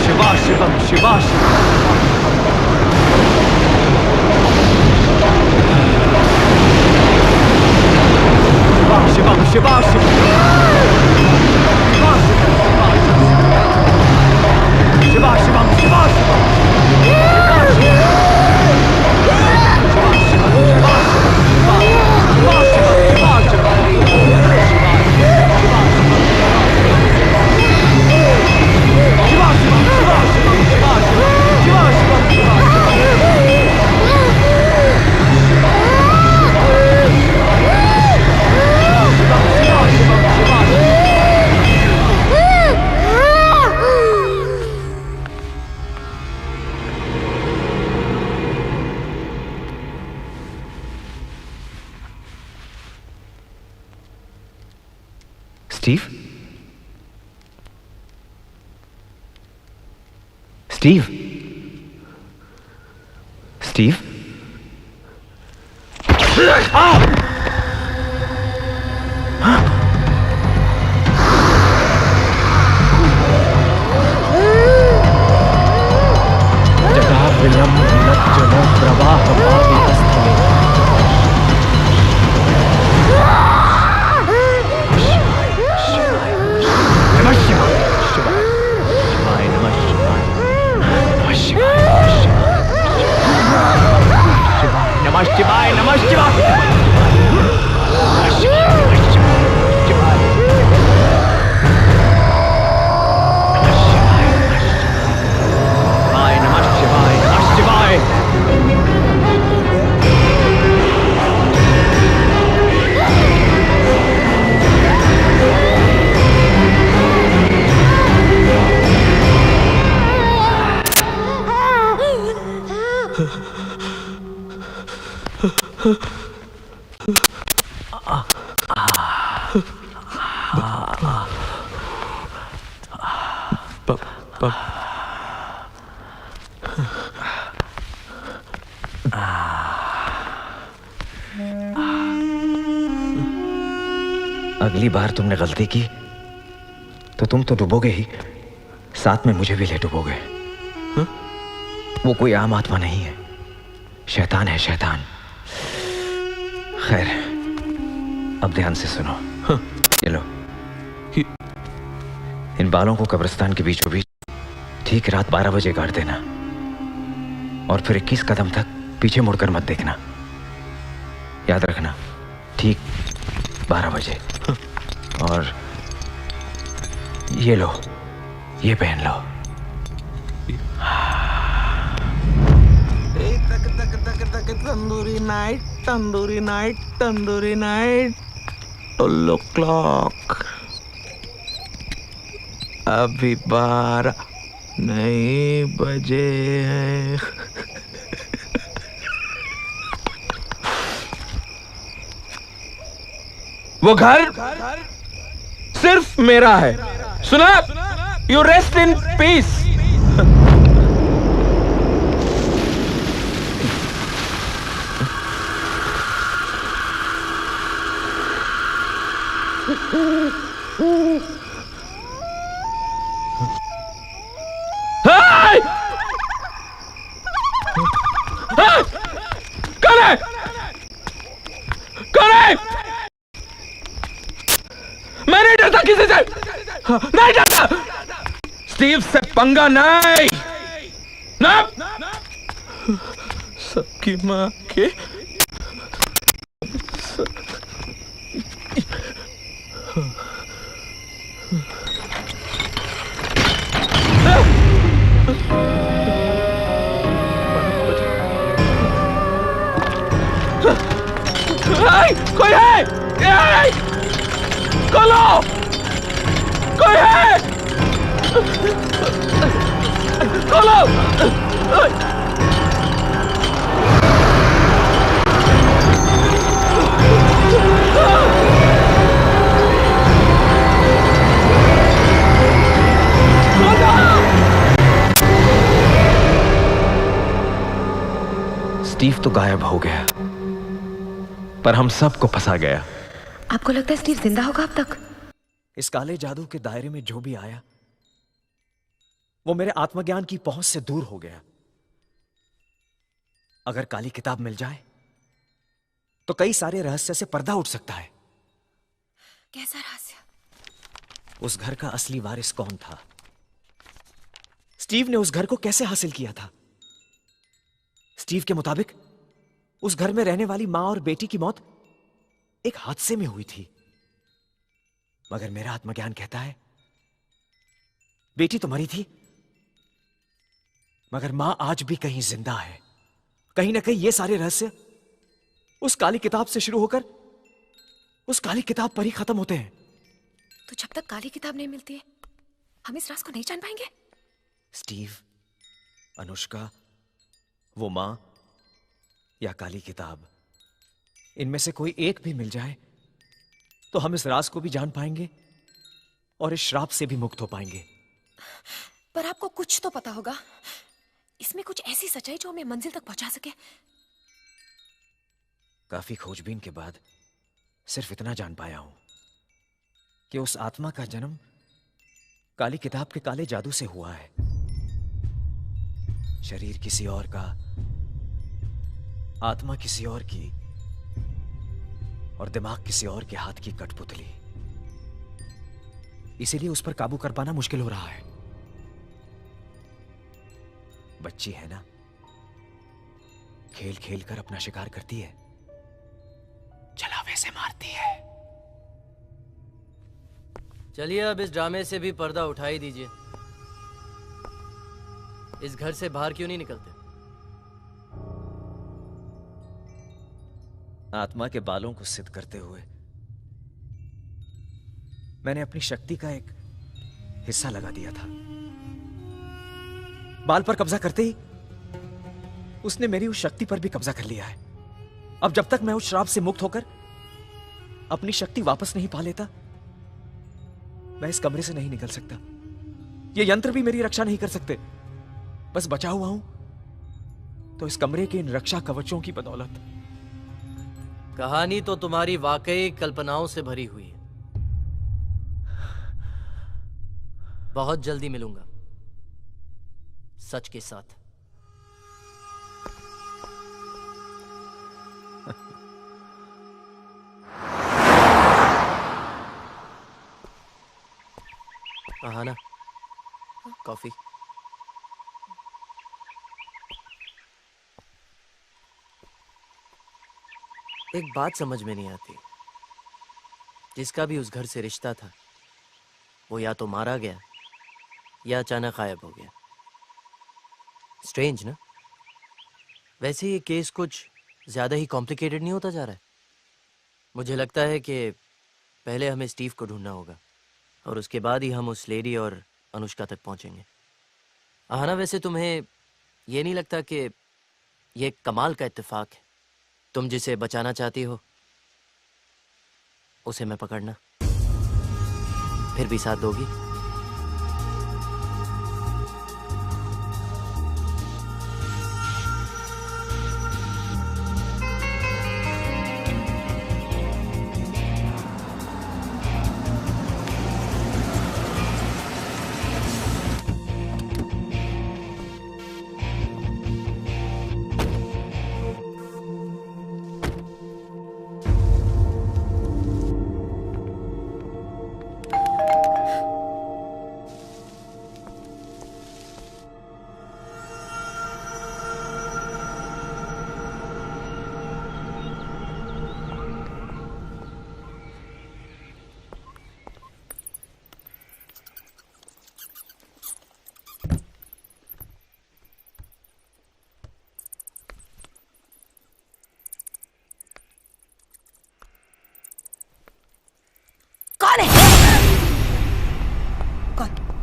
Shiva Shivam Shiva Shivam Shiva Steve? Steve? Steve? जटा विलंब जनो प्रवाह पावितस्थले। नमः शिवाय, नमः शिवाय। अगली बार तुमने गलती की तो तुम तो डूबोगे ही, साथ में मुझे भी ले डूबोगे। वो कोई आम आत्मा नहीं है, शैतान है, शैतान। खैर, अब ध्यान से सुनो। ये लो, इन बालों को कब्रिस्तान के बीचों बीच ठीक रात 12 बजे गाड़ देना, और फिर 21 कदम तक पीछे मुड़कर मत देखना। याद रखना, ठीक 12 बजे। और ये लो, ये पहन लो। तक तक तक तक tandoori night, tandoori night, tandoori night. Tolo clock, अभी 12 नहीं बजे हैं। वो घर सिर्फ मेरा है, सुना? You rest in peace. मैं नहीं डरता किसी से, नहीं डरता। स्टीव से पंगा नहीं। ना सबकी माँ के कोई है? खोलो, कोई है? खोलो। स्टीव तो गायब हो गया, पर हम सबको फंसा गया। आपको लगता है स्टीव जिंदा होगा अब तक? इस काले जादू के दायरे में जो भी आया, वो मेरे आत्मज्ञान की पहुंच से दूर हो गया। अगर काली किताब मिल जाए तो कई सारे रहस्य से पर्दा उठ सकता है। कैसा रहस्य? उस घर का असली वारिस कौन था? स्टीव ने उस घर को कैसे हासिल किया था? स्टीव के मुताबिक उस घर में रहने वाली मां और बेटी की मौत एक हादसे में हुई थी, मगर मेरा आत्मज्ञान कहता है बेटी तो मरी थी, मगर मां आज भी कहीं जिंदा है। कहीं ना कहीं ये सारे रहस्य उस काली किताब से शुरू होकर उस काली किताब पर ही खत्म होते हैं। तो जब तक काली किताब नहीं मिलती है, हम इस राज को नहीं जान पाएंगे। स्टीव, अनुष्का, वो मां या काली किताब, इनमें से कोई एक भी मिल जाए तो हम इस राज को भी जान पाएंगे और इस श्राप से भी मुक्त हो पाएंगे। पर आपको कुछ तो पता होगा, इसमें कुछ ऐसी सच्चाई जो हमें मंजिल तक पहुंचा सके। काफी खोजबीन के बाद सिर्फ इतना जान पाया हूं कि उस आत्मा का जन्म काली किताब के काले जादू से हुआ है। शरीर किसी और का, आत्मा किसी और की, और दिमाग किसी और के हाथ की कठपुतली। इसीलिए उस पर काबू कर पाना मुश्किल हो रहा है। बच्ची है ना, खेल खेल कर अपना शिकार करती है, छलावे से मारती है। चलिए अब इस ड्रामे से भी पर्दा उठा ही दीजिए। इस घर से बाहर क्यों नहीं निकलते? आत्मा के बालों को सिद्ध करते हुए मैंने अपनी शक्ति का एक हिस्सा लगा दिया था। बाल पर कब्जा करते ही उसने मेरी उस शक्ति पर भी कब्जा कर लिया है। अब जब तक मैं उस श्राप से मुक्त होकर अपनी शक्ति वापस नहीं पा लेता, मैं इस कमरे से नहीं निकल सकता। ये यंत्र भी मेरी रक्षा नहीं कर सकते। बस बचा हुआ हूं तो इस कमरे के इन रक्षा कवचों की बदौलत। कहानी तो तुम्हारी वाकई कल्पनाओं से भरी हुई है। बहुत जल्दी मिलूंगा सच के साथ। आहाना, कॉफी। एक बात समझ में नहीं आती, जिसका भी उस घर से रिश्ता था वो या तो मारा गया या अचानक गायब हो गया। स्ट्रेंज ना? वैसे ये केस कुछ ज्यादा ही कॉम्प्लिकेटेड नहीं होता जा रहा है? मुझे लगता है कि पहले हमें स्टीव को ढूंढना होगा और उसके बाद ही हम उस लेडी और अनुष्का तक पहुंचेंगे। आहाना, वैसे तुम्हें ये नहीं लगता कि ये कमाल का इत्तेफाक है? तुम जिसे बचाना चाहती हो उसे मैं पकड़ना, फिर भी साथ दोगी?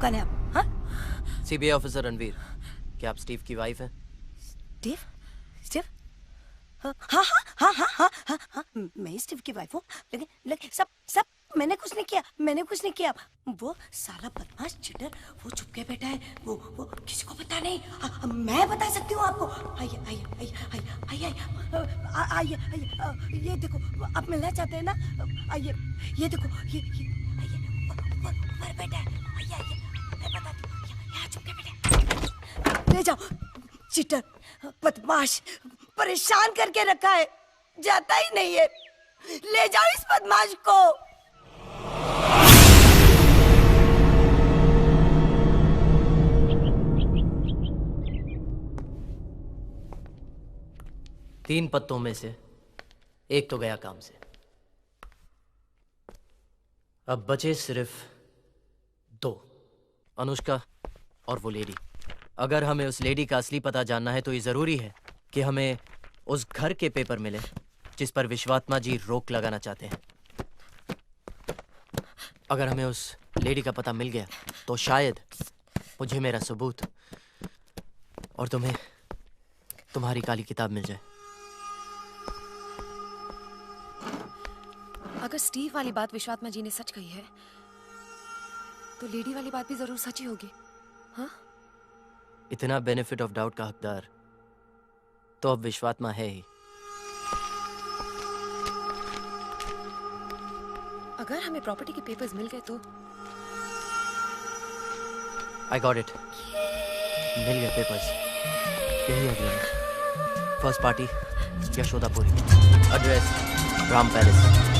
कौन है आप? हाँ? सीबीआई ऑफिसर रणवीर, क्या आप स्टीव की वाइफ हैं? स्टीव? स्टीव? हाँ हाँ हाँ हाँ हाँ हाँ हाँ, मैं स्टीव की वाइफ हूँ। लेकिन सब मैंने कुछ नहीं किया। वो साला बदमाश चिटर वो छुप के बैठा है। वो किसी को पता नहीं। मैं बता सकती हूँ आपको। आइए, ये देखो, आप मिलना चाहते हैं ना? आइए, ये देखो, ये ऊपर बैठा है। आइए, मैं बताती हूँ। यहाँ छुप के बैठा। ले जाओ, चिटर बदमाश परेशान करके रखा है, जाता ही नहीं है। ले जाओ इस बदमाश को। तीन पत्तों में से एक तो गया काम से, अब बचे सिर्फ दो, अनुष्का और वो लेडी। अगर हमें उस लेडी का असली पता जानना है तो ये जरूरी है कि हमें उस घर के पेपर मिले जिस पर विश्वात्मा जी रोक लगाना चाहते हैं। अगर हमें उस लेडी का पता मिल गया तो शायद मुझे मेरा सबूत और तुम्हें तुम्हारी काली किताब मिल जाए। अगर स्टीव वाली बात विश्वात्मा जी ने सच कही है तो लेडी वाली बात भी जरूर सच ही होगी। हाँ? इतना बेनिफिट ऑफ डाउट का हकदार तो अब विश्वात्मा है ही। अगर हमें प्रॉपर्टी के पेपर्स मिल गए तो आई गॉट इट, मिल गए पेपर्स। यही agreement. First party Yashodapuri, address Ram palace.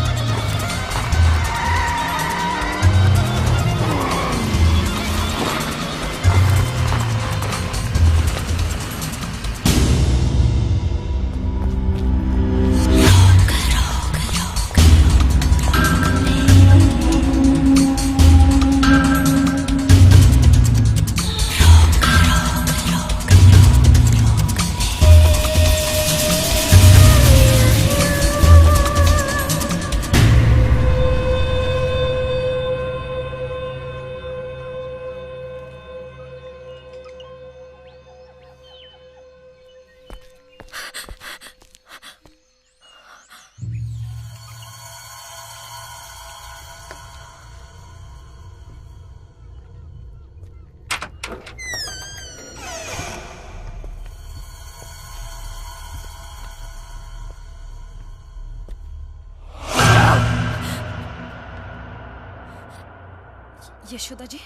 Yashoda ji?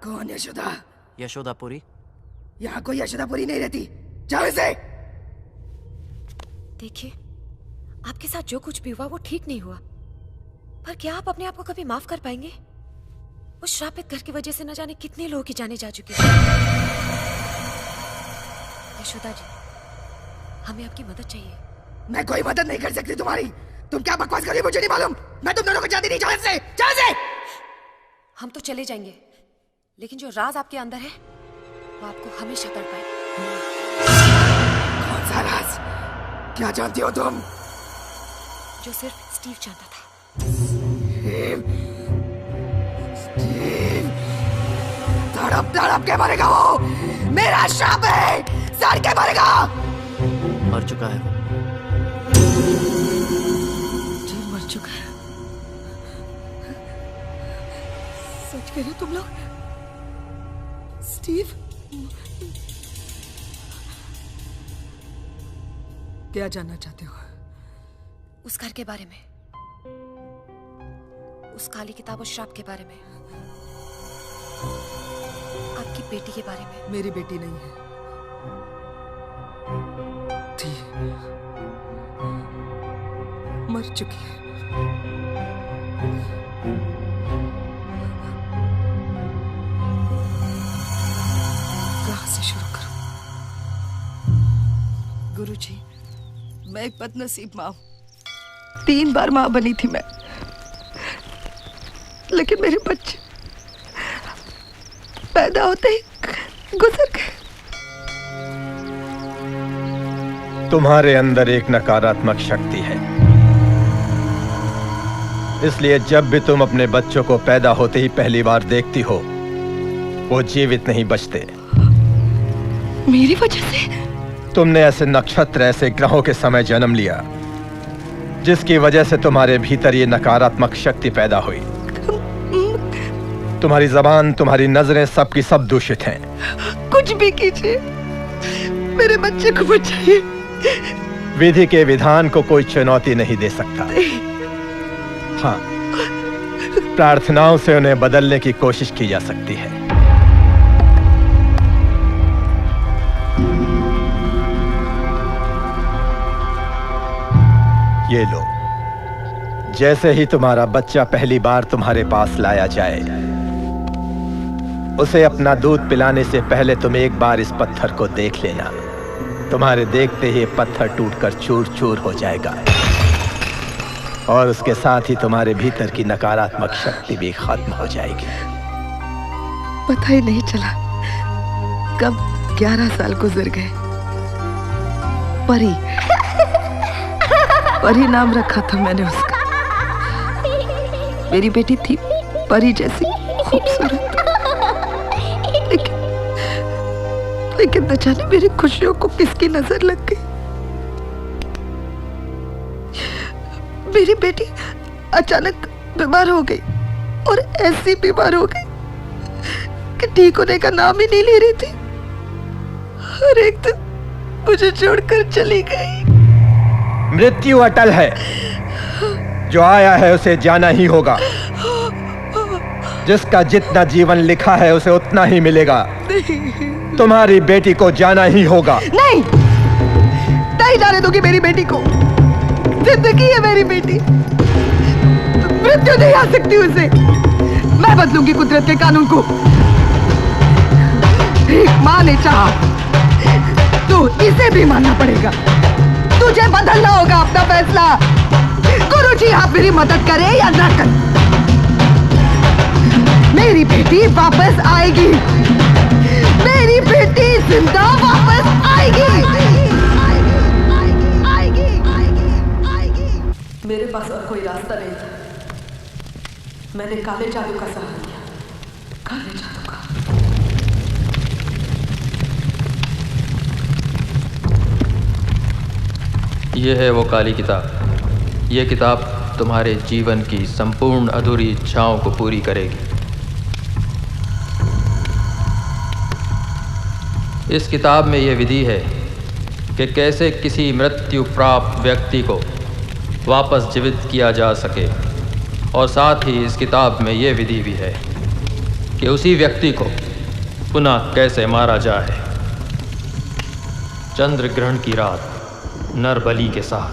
कौन यशोदा? यशोदापुरी। यहाँ कोई यशोदापुरी नहीं रहती, जाओ इसे। देखिए, आपके साथ जो कुछ भी हुआ वो ठीक नहीं हुआ, पर क्या आप अपने आप को कभी माफ कर पाएंगे? उस श्रापित घर की वजह से न जाने कितने लोगों की जाने जा चुकी है। यशोदा जी, हमें आपकी मदद चाहिए। मैं कोई मदद नहीं कर सकती तुम्हारी। तुम क्या बकवास कर रही हो मुझे नहीं मालूम। मैं तुम दोनों को जानती नहीं। जाओ इससे, जाओ इससे। हम तो चले जाएंगे, लेकिन जो राज आपके अंदर है वो आपको हमेशा तड़पाएगा। कौन सा राज? क्या जानती हो तुम? जो सिर्फ स्टीव जानता था। स्टीव तड़प तड़प के मरेगा वो। मेरा श्राप है, सड़ के मरेगा। मर चुका है वो। स्टीव मर चुका है? सच कह रहे हो तुम लोग? स्टीव क्या जानना चाहते हो? उस घर के बारे में, उस काली किताब और श्राप के बारे में, आपकी बेटी के बारे में। मेरी बेटी नहीं है, थी, मर चुकी है। कहां से शुरू करूं? गुरुजी, मैं एक बदनसीब माँ हूं। 3 बार माँ बनी थी मैं, लेकिन मेरे बच्चे पैदा होते ही गुजर गए। तुम्हारे अंदर एक नकारात्मक शक्ति है, इसलिए जब भी तुम अपने बच्चों को पैदा होते ही पहली बार देखती हो, वो जीवित नहीं बचते। मेरी वजह से? तुमने ऐसे नक्षत्र, ऐसे ग्रहों के समय जन्म लिया जिसकी वजह से तुम्हारे भीतर ये नकारात्मक शक्ति पैदा हुई। तुम्हारी जबान, तुम्हारी नजरें सबकी सब दूषित हैं। कुछ भी कीजिए, मेरे बच्चे को बचाइए। विधि के विधान को कोई चुनौती नहीं दे सकता। हाँ, प्रार्थनाओं से उन्हें बदलने की कोशिश की जा सकती है। ये लो, जैसे ही तुम्हारा बच्चा पहली बार तुम्हारे पास लाया जाए, उसे अपना दूध पिलाने से पहले तुम एक बार इस पत्थर को देख लेना। तुम्हारे देखते ही पत्थर टूटकर चूर चूर हो जाएगा और उसके साथ ही तुम्हारे भीतर की नकारात्मक शक्ति भी खत्म हो जाएगी। पता ही नहीं चला कब 11 साल गुजर गए। परी, परी नाम रखा था मैंने उसका। मेरी बेटी थी परी जैसी खूबसूरत, लेकिन न जाने मेरी खुशियों को किसकी नजर लग गई। मेरी बेटी अचानक बीमार हो गई और ऐसी बीमार हो गई कि ठीक होने का नाम ही नहीं ले रही थी। हर एक दिन मुझे छोड़कर चली गई। मृत्यु अटल है, जो आया है उसे जाना ही होगा। जिसका जितना जीवन लिखा है उसे उतना ही मिलेगा। तुम्हारी बेटी को जाना ही होगा। नहीं, नहीं जाने दूंगी मेरी बेटी को। जिंदगी है मेरी बेटी, मृत्यु नहीं आ सकती उसे। मैं बदलूंगी कुदरत के कानून को। एक माँ ने चाहा तो इसे भी मानना पड़ेगा। तुझे बदलना होगा अपना फैसला। गुरुजी आप मेरी मदद करें या ना करें, मेरी बेटी वापस आएगी। मेरी बेटी जिंदा वापस आएगी। मेरे पास और कोई रास्ता नहीं था। मैंने काले जादू का सहारा लिया, काले जादू का। यह है वो काली किताब। यह किताब तुम्हारे जीवन की संपूर्ण अधूरी इच्छाओं को पूरी करेगी। इस किताब में यह विधि है कि कैसे किसी मृत्यु प्राप्त व्यक्ति को वापस जीवित किया जा सके, और साथ ही इस किताब में यह विधि भी है कि उसी व्यक्ति को पुनः कैसे मारा जाए। चंद्र ग्रहण की रात नर बलि के साथ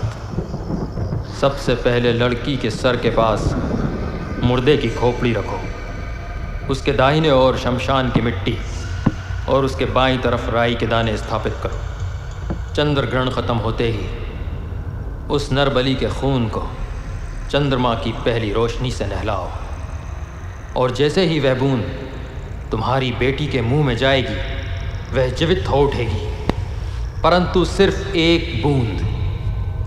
सबसे पहले लड़की के सर के पास मुर्दे की खोपड़ी रखो, उसके दाहिने ओर शमशान की मिट्टी और उसके बाईं तरफ राई के दाने स्थापित करो। चंद्र ग्रहण खत्म होते ही उस नर बलि के खून को चंद्रमा की पहली रोशनी से नहलाओ, और जैसे ही वह बूंद तुम्हारी बेटी के मुंह में जाएगी वह जीवित हो उठेगी, परंतु सिर्फ एक बूंद।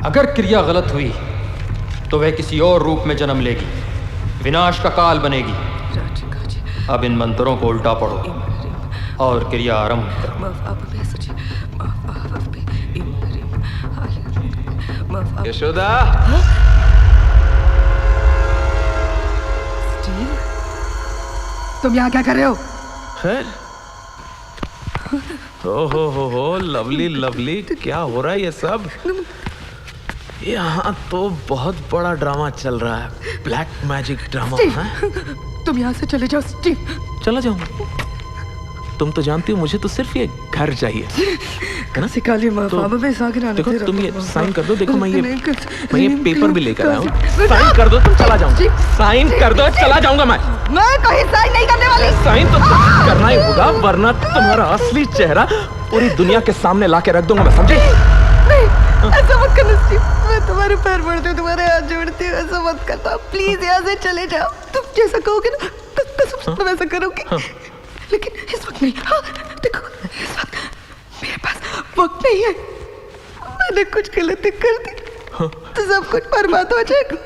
अगर क्रिया गलत हुई तो वह किसी और रूप में जन्म लेगी, विनाश का काल बनेगी। अब इन मंत्रों को उल्टा पढ़ो और क्रिया आरंभ करो। यशोदा, तुम यहाँ क्या कर रहे हो? है? हो लवली लवली, क्या हो रहा है ये सब? यहाँ तो बहुत बड़ा ड्रामा चल रहा है, ब्लैक मैजिक ड्रामा है। तुम यहाँ से चले जाओ स्टीव। चला जाऊंगा? तुम तो जानती हो मुझे तो सिर्फ ये घर चाहिए, है ना? तो देखो तुम ये साइन कर दो। देखो मैं ये पेपर भी लेकर आया हूँ। साइन कर दो, तुम चला जाऊंगा। साइन कर दो, चला जाऊंगा मैं कहीं साइन नहीं करने वाली। साइन तो करना ही होगा, वरना तुम्हारा असली चेहरा पूरी दुनिया के सामने लाके रख दूंगा मैं, समझे? ऐसा मत करना स्टीव, मैं तुम्हारे पैर पड़ती हूँ, तुम्हारे हाथ जोड़ती हूँ, ऐसा मत करना प्लीज। यहाँ से चले जाओ। तुम जैसा कहोगे ना कसम से वैसा करोगे। लेकिन इस वक्त नहीं। हाँ देखो, इस वक्त मेरे पास वक्त नहीं है। मैंने कुछ गलती कर दी तो सब कुछ बर्बाद हो जाएगा।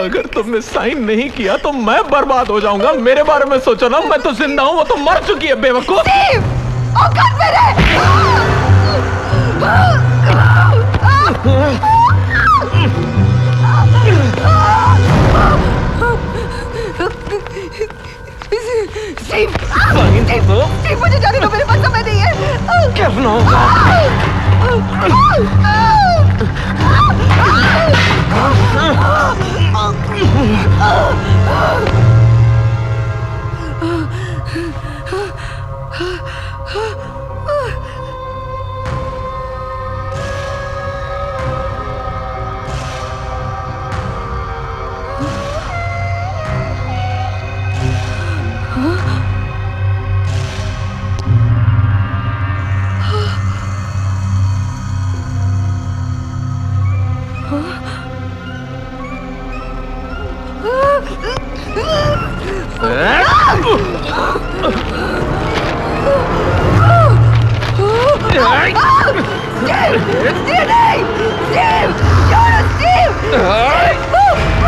अगर तुमने साइन नहीं किया तो मैं बर्बाद हो जाऊंगा। मेरे बारे में सोचो ना, मैं तो जिंदा हूँ, वो तो मर चुकी है बेवकूफ। औकात मेरे। स्टीव, मुझे जाने दो, मेरे पास समय नहीं है। करना होगा।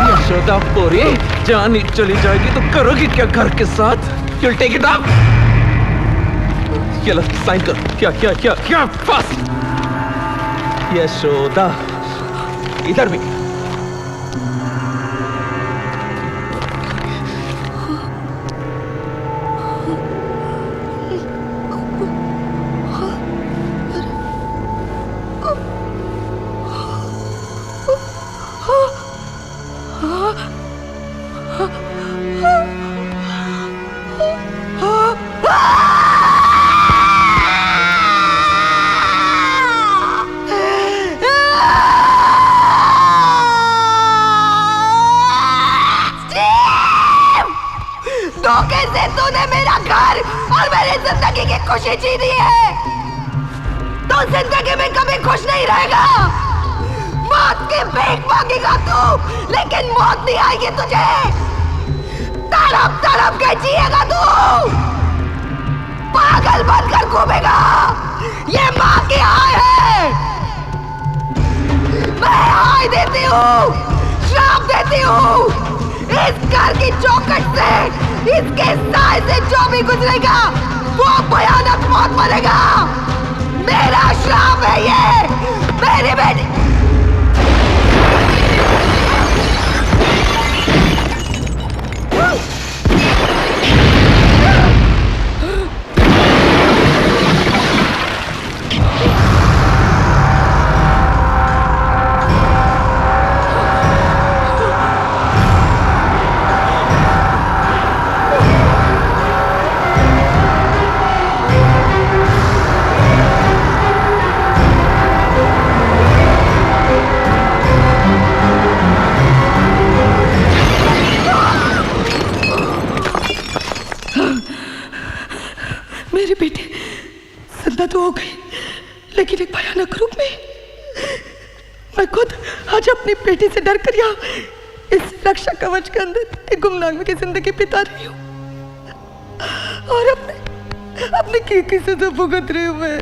यशोदा पूरी जान ही चली जाएगी तो करोगी क्या घर के साथ? You'll take it up? चलो साइन कर। क्या क्या क्या क्या फास्ट। यशोदा इधर भी। धोखे से तूने मेरा घर और मेरी जिंदगी की खुशी छीनी है। तो जिंदगी में कभी खुश नहीं रहेगा। मौत की भीख मांगेगा तू, लेकिन मौत नहीं आएगी तुझे। तड़प तड़प के जिएगा तू, पागल बनकर घूमेगा। ये माँ की हाय है। मैं हाय देती हूँ, श्राप देती हूँ। इस घर की चौखट से, इसके साए से जो भी गुजरेगा वो भयानक मौत मरेगा। मेरा श्राप है ये। मेरी बेटी मेरी बेटी जिंदा तो हो गई, लेकिन एक भयानक रूप में। मैं खुद आज अपनी बेटी से डर कर यहाँ इस रक्षा कवच के अंदर एक गुमनामी की जिंदगी बिता रही हूँ और अपने की से तो भुगत रही हूँ मैं।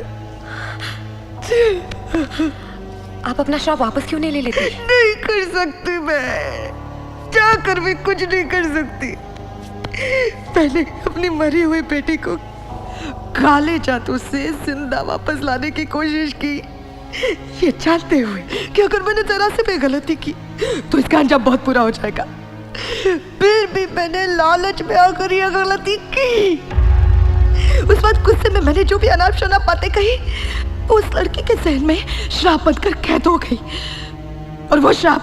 आप अपना श्राप वापस क्यों नहीं ले लेते? नहीं कर सकती मैं, जाकर भी कुछ नहीं कर सकती। पहले अपनी मरी हुई बेटी को काले जादू से जिंदा वापस लाने की कोशिश की, ये जानते हुए कि अगर मैंने जरा से भी गलती की तो इसका अंजाम बहुत बुरा हो जाएगा। फिर भी मैंने लालच में आकर यह गलती की। उस वक्त गुस्से में मैंने जो भी अनाप शनाप बातें कही, उस लड़की के जहन में श्राप बनकर कैद हो गई और वो श्राप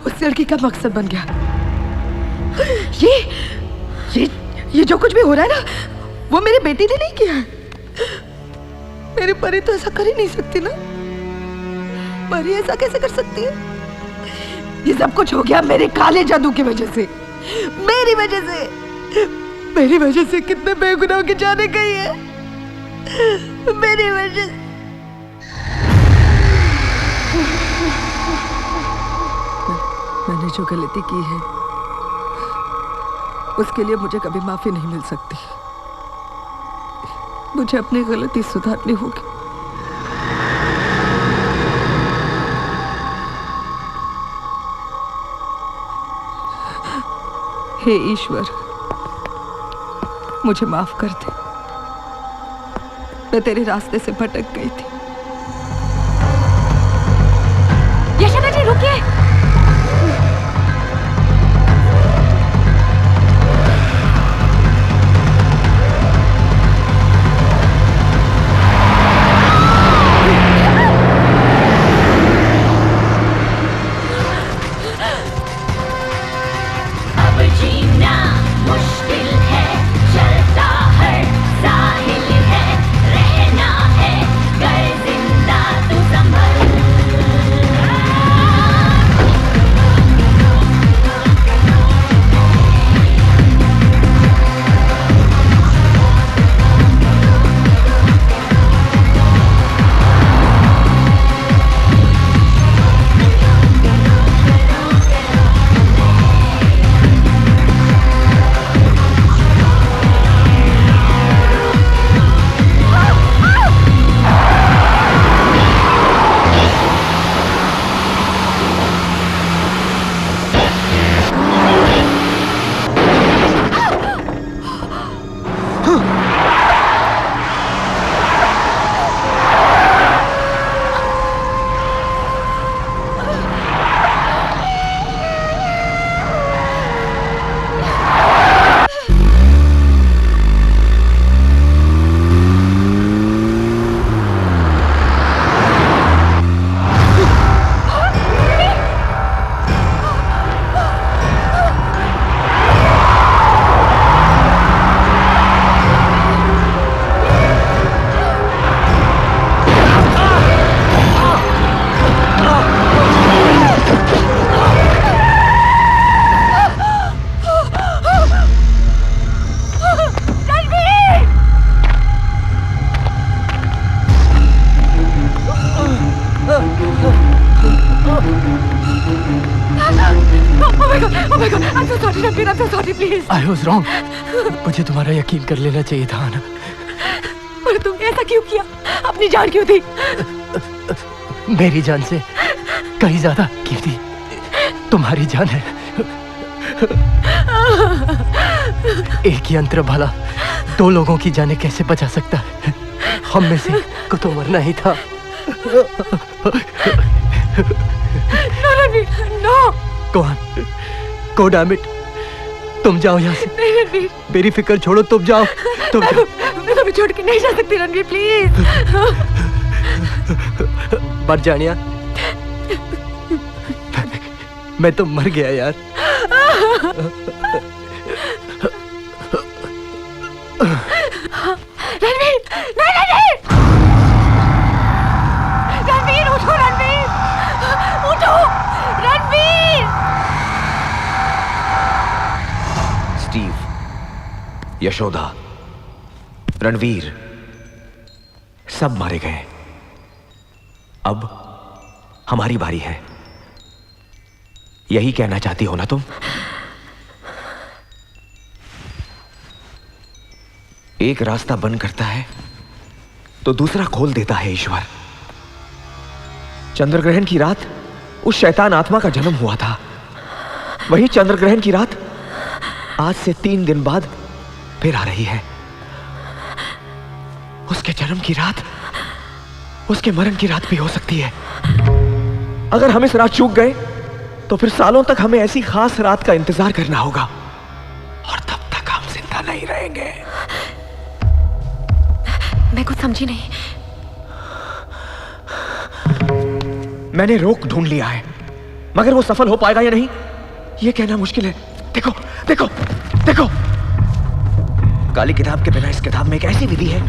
उस लड़की का मकसद बन गया। ये जो कुछ भी हो रहा है ना, वो मेरी बेटी ने नहीं किया है। मेरी परी तो ऐसा कर ही नहीं सकती ना। परी ऐसा कैसे कर सकती है? ये सब कुछ हो गया मेरे काले जादू की वजह से, मेरी वजह से कितने बेगुनाहों की जाने गई है, मेरी वजह से। मैंने जो गलती की है उसके लिए मुझे कभी माफी नहीं मिल सकती। मुझे अपनी गलती सुधारनी होगी। हे ईश्वर, मुझे माफ कर दे। मैं तेरे रास्ते से भटक गई थी। यशोदा जी रुकिए। I was wrong. मुझे तुम्हारा यकीन कर लेना चाहिए था ना। पर तुमने ऐसा क्यों किया? अपनी जान क्यों दी? मेरी जान से कहीं ज्यादा कीमती तुम्हारी जान है। एक यंत्र भला दो लोगों की जानें कैसे बचा सकता है? हम में से को तो मरना ही था। नो। कौन? गो डैम इट। तुम जाओ यहाँ से। नहीं रणवीर। मेरी फिक्र छोड़ो, तुम जाओ। तुम जाओ। मैं तुम्हें छोड़ के नहीं जा सकती रणवीर, प्लीज। मर जानिया। मैं तो मर गया यार। रणवीर, नहीं रणवीर, रणवीर उठो, रणवीर उठो, रणवीर। स्टीव, यशोदा, रणवीर, सब मारे गए। अब हमारी बारी है। यही कहना चाहती हो ना तुम? एक रास्ता बंद करता है तो दूसरा खोल देता है ईश्वर। चंद्रग्रहण की रात उस शैतान आत्मा का जन्म हुआ था। वही चंद्रग्रहण की रात आज से 3 दिन बाद फिर आ रही है। उसके जन्म की रात उसके मरण की रात भी हो सकती है। अगर हम इस रात चूक गए तो फिर सालों तक हमें ऐसी खास रात का इंतजार करना होगा और तब तक हम जिंदा नहीं रहेंगे। मैं कुछ समझी नहीं। मैंने रोक ढूंढ लिया है, मगर वो सफल हो पाएगा या नहीं ये कहना मुश्किल है। देखो देखो देखो, काली किताब के बिना इस किताब में एक ऐसी विधि है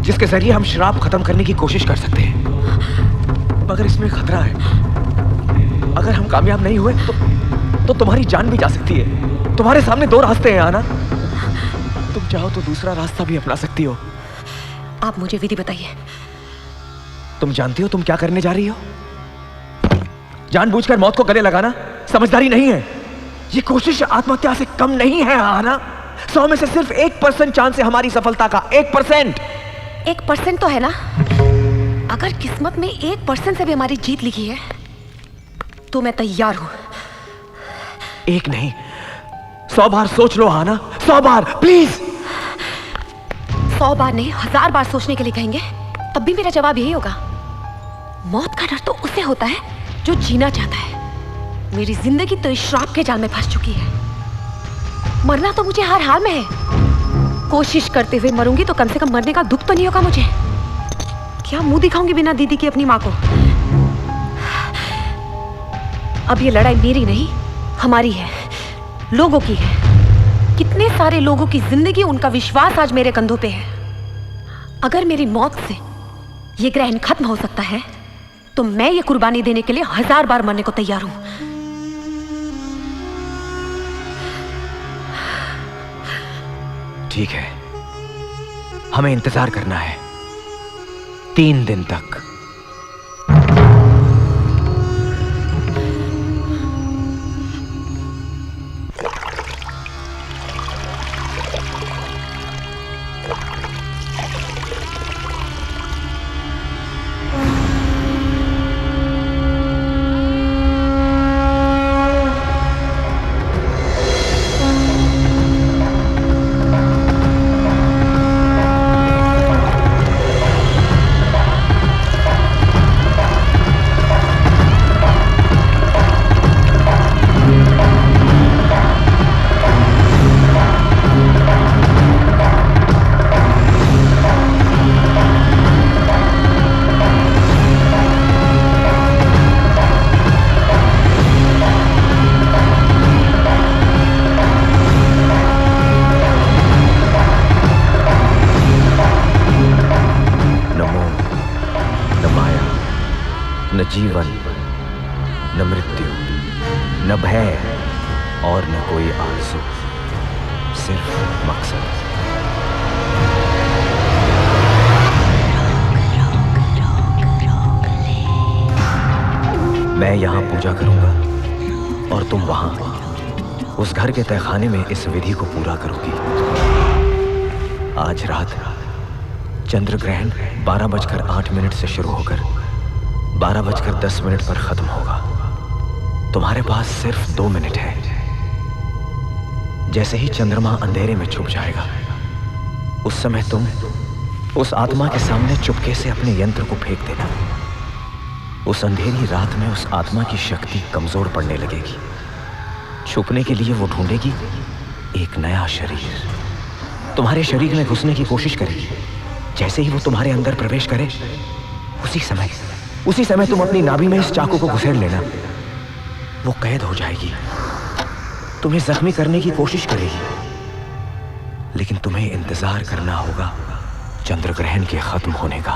जिसके जरिए हम श्राप खत्म करने की कोशिश कर सकते हैं, मगर इसमें खतरा है। अगर हम कामयाब नहीं हुए तो तुम्हारी जान भी जा सकती है। तुम्हारे सामने 2 रास्ते हैं आना, तुम चाहो तो दूसरा रास्ता भी अपना सकती हो। आप मुझे विधि बताइए। तुम जानती हो तुम क्या करने जा रही हो? जानबूझकर मौत को गले लगाना समझदारी नहीं है। ये कोशिश आत्महत्या से कम नहीं है आना। 100 में से सिर्फ 1% चांस है हमारी सफलता का। 1%। 1% तो है ना। अगर किस्मत में 1% से भी हमारी जीत लिखी है तो मैं तैयार हूं। 1 नहीं, 100 बार सोच लो आना। 100 बार प्लीज। 100 बार नहीं, 1000 बार सोचने के लिए कहेंगे तब भी मेरा जवाब यही होगा। मौत का डर तो उसे होता है जो जीना चाहता है। मेरी जिंदगी तो इस श्राप के जाल में फंस चुकी है। मरना तो मुझे हर हाल में है। कोशिश करते हुए मरूंगी तो कम से कम मरने का दुख तो नहीं होगा मुझे। क्या मुंह दिखाऊंगी बिना दीदी की अपनी मां को? अब ये लड़ाई मेरी नहीं हमारी है, लोगों की है। कितने सारे लोगों की जिंदगी, उनका विश्वास आज मेरे कंधों पे है। अगर मेरी मौत से ये ग्रहण खत्म हो सकता है तो मैं ये कुर्बानी देने के लिए 1000 बार मरने को तैयार हूं। ठीक है, हमें इंतजार करना है 3 दिन तक। जीवन न मृत्यु, न भय और न कोई आरज़ू, सिर्फ मकसद। मैं यहाँ पूजा करूंगा और तुम वहां उस घर के तहखाने में इस विधि को पूरा करोगी। आज रात चंद्र ग्रहण 12:08 से शुरू होकर 12:10 पर खत्म होगा। तुम्हारे पास सिर्फ 2 मिनट है। जैसे ही चंद्रमा अंधेरे में छुप जाएगा उस समय तुम उस आत्मा के सामने चुपके से अपने यंत्र को फेंक देना। उस अंधेरी रात में उस आत्मा की शक्ति कमजोर पड़ने लगेगी। छुपने के लिए वो ढूंढेगी एक नया शरीर। तुम्हारे शरीर में घुसने की कोशिश करेगी। जैसे ही वो तुम्हारे अंदर प्रवेश करे उसी समय तुम अपनी नाभि में इस चाकू को घुसेड़ लेना। वो कैद हो जाएगी, तुम्हें जख्मी करने की कोशिश करेगी, लेकिन तुम्हें इंतजार करना होगा चंद्र ग्रहण के खत्म होने का।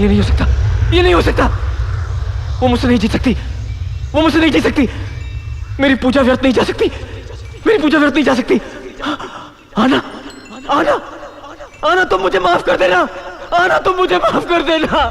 ये नहीं हो सकता, ये नहीं हो सकता। वो मुझसे नहीं जीत सकती, वो मुझसे नहीं जीत सकती। मेरी पूजा व्यर्थ नहीं जा सकती, मेरी पूजा व्यर्थ नहीं जा सकती। आना, आना, आना, तुम मुझे माफ कर देना। आना, तुम मुझे माफ कर देना।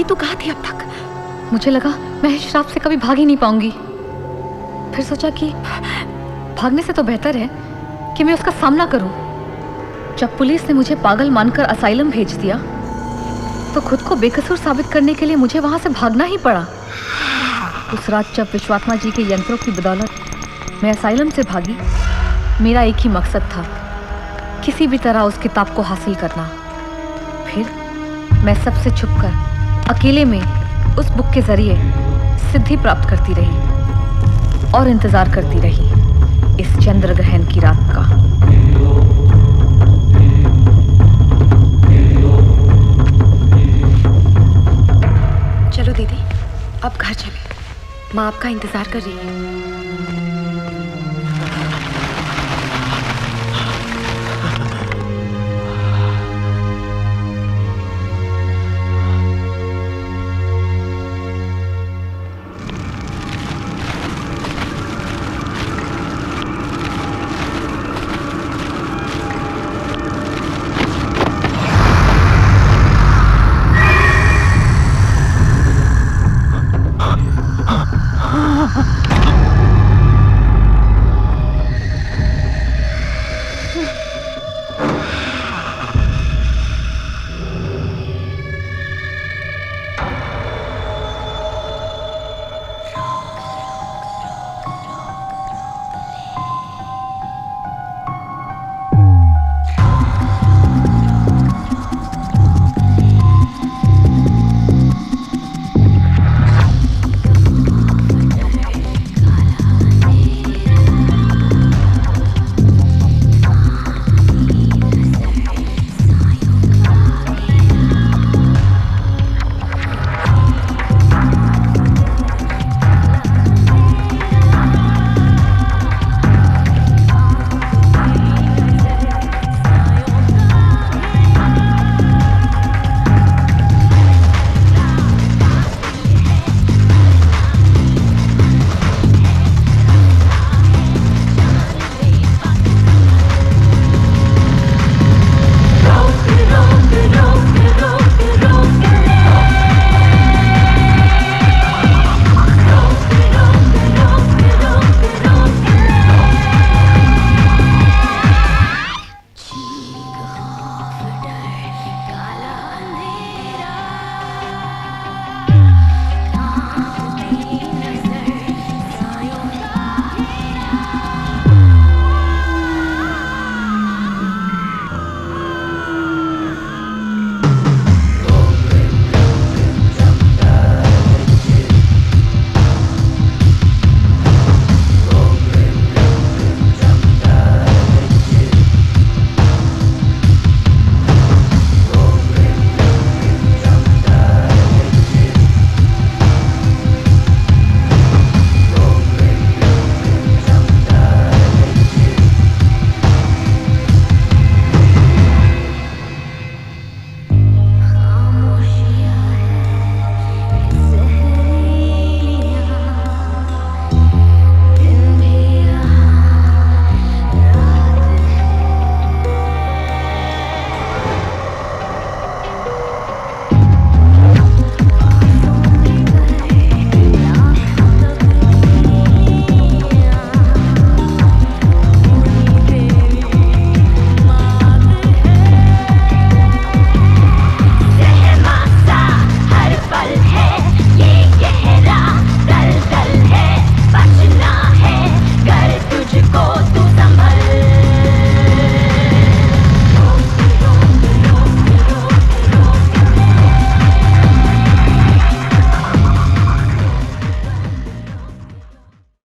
तू कहाँ थी अब तक? मुझे लगा मैं इस श्राप से कभी भाग ही नहीं पाऊंगी। फिर सोचा कि भागने से तो बेहतर है कि मैं उसका सामना करूं। जब पुलिस ने मुझे पागल मानकर असाइलम भेज दिया तो खुद को बेकसूर साबित करने के लिए मुझे वहां से भागना ही पड़ा। उस रात जब विश्वात्मा जी के यंत्रों की बदौलत मैं असाइलम से भागी, मेरा एक ही मकसद था, किसी भी तरह उस किताब को हासिल करना। फिर मैं सबसे छुपकर अकेले में उस बुक के जरिए सिद्धि प्राप्त करती रही और इंतजार करती रही इस चंद्र ग्रहण की रात का। चलो दीदी, अब घर चले, माँ आपका इंतजार कर रही है।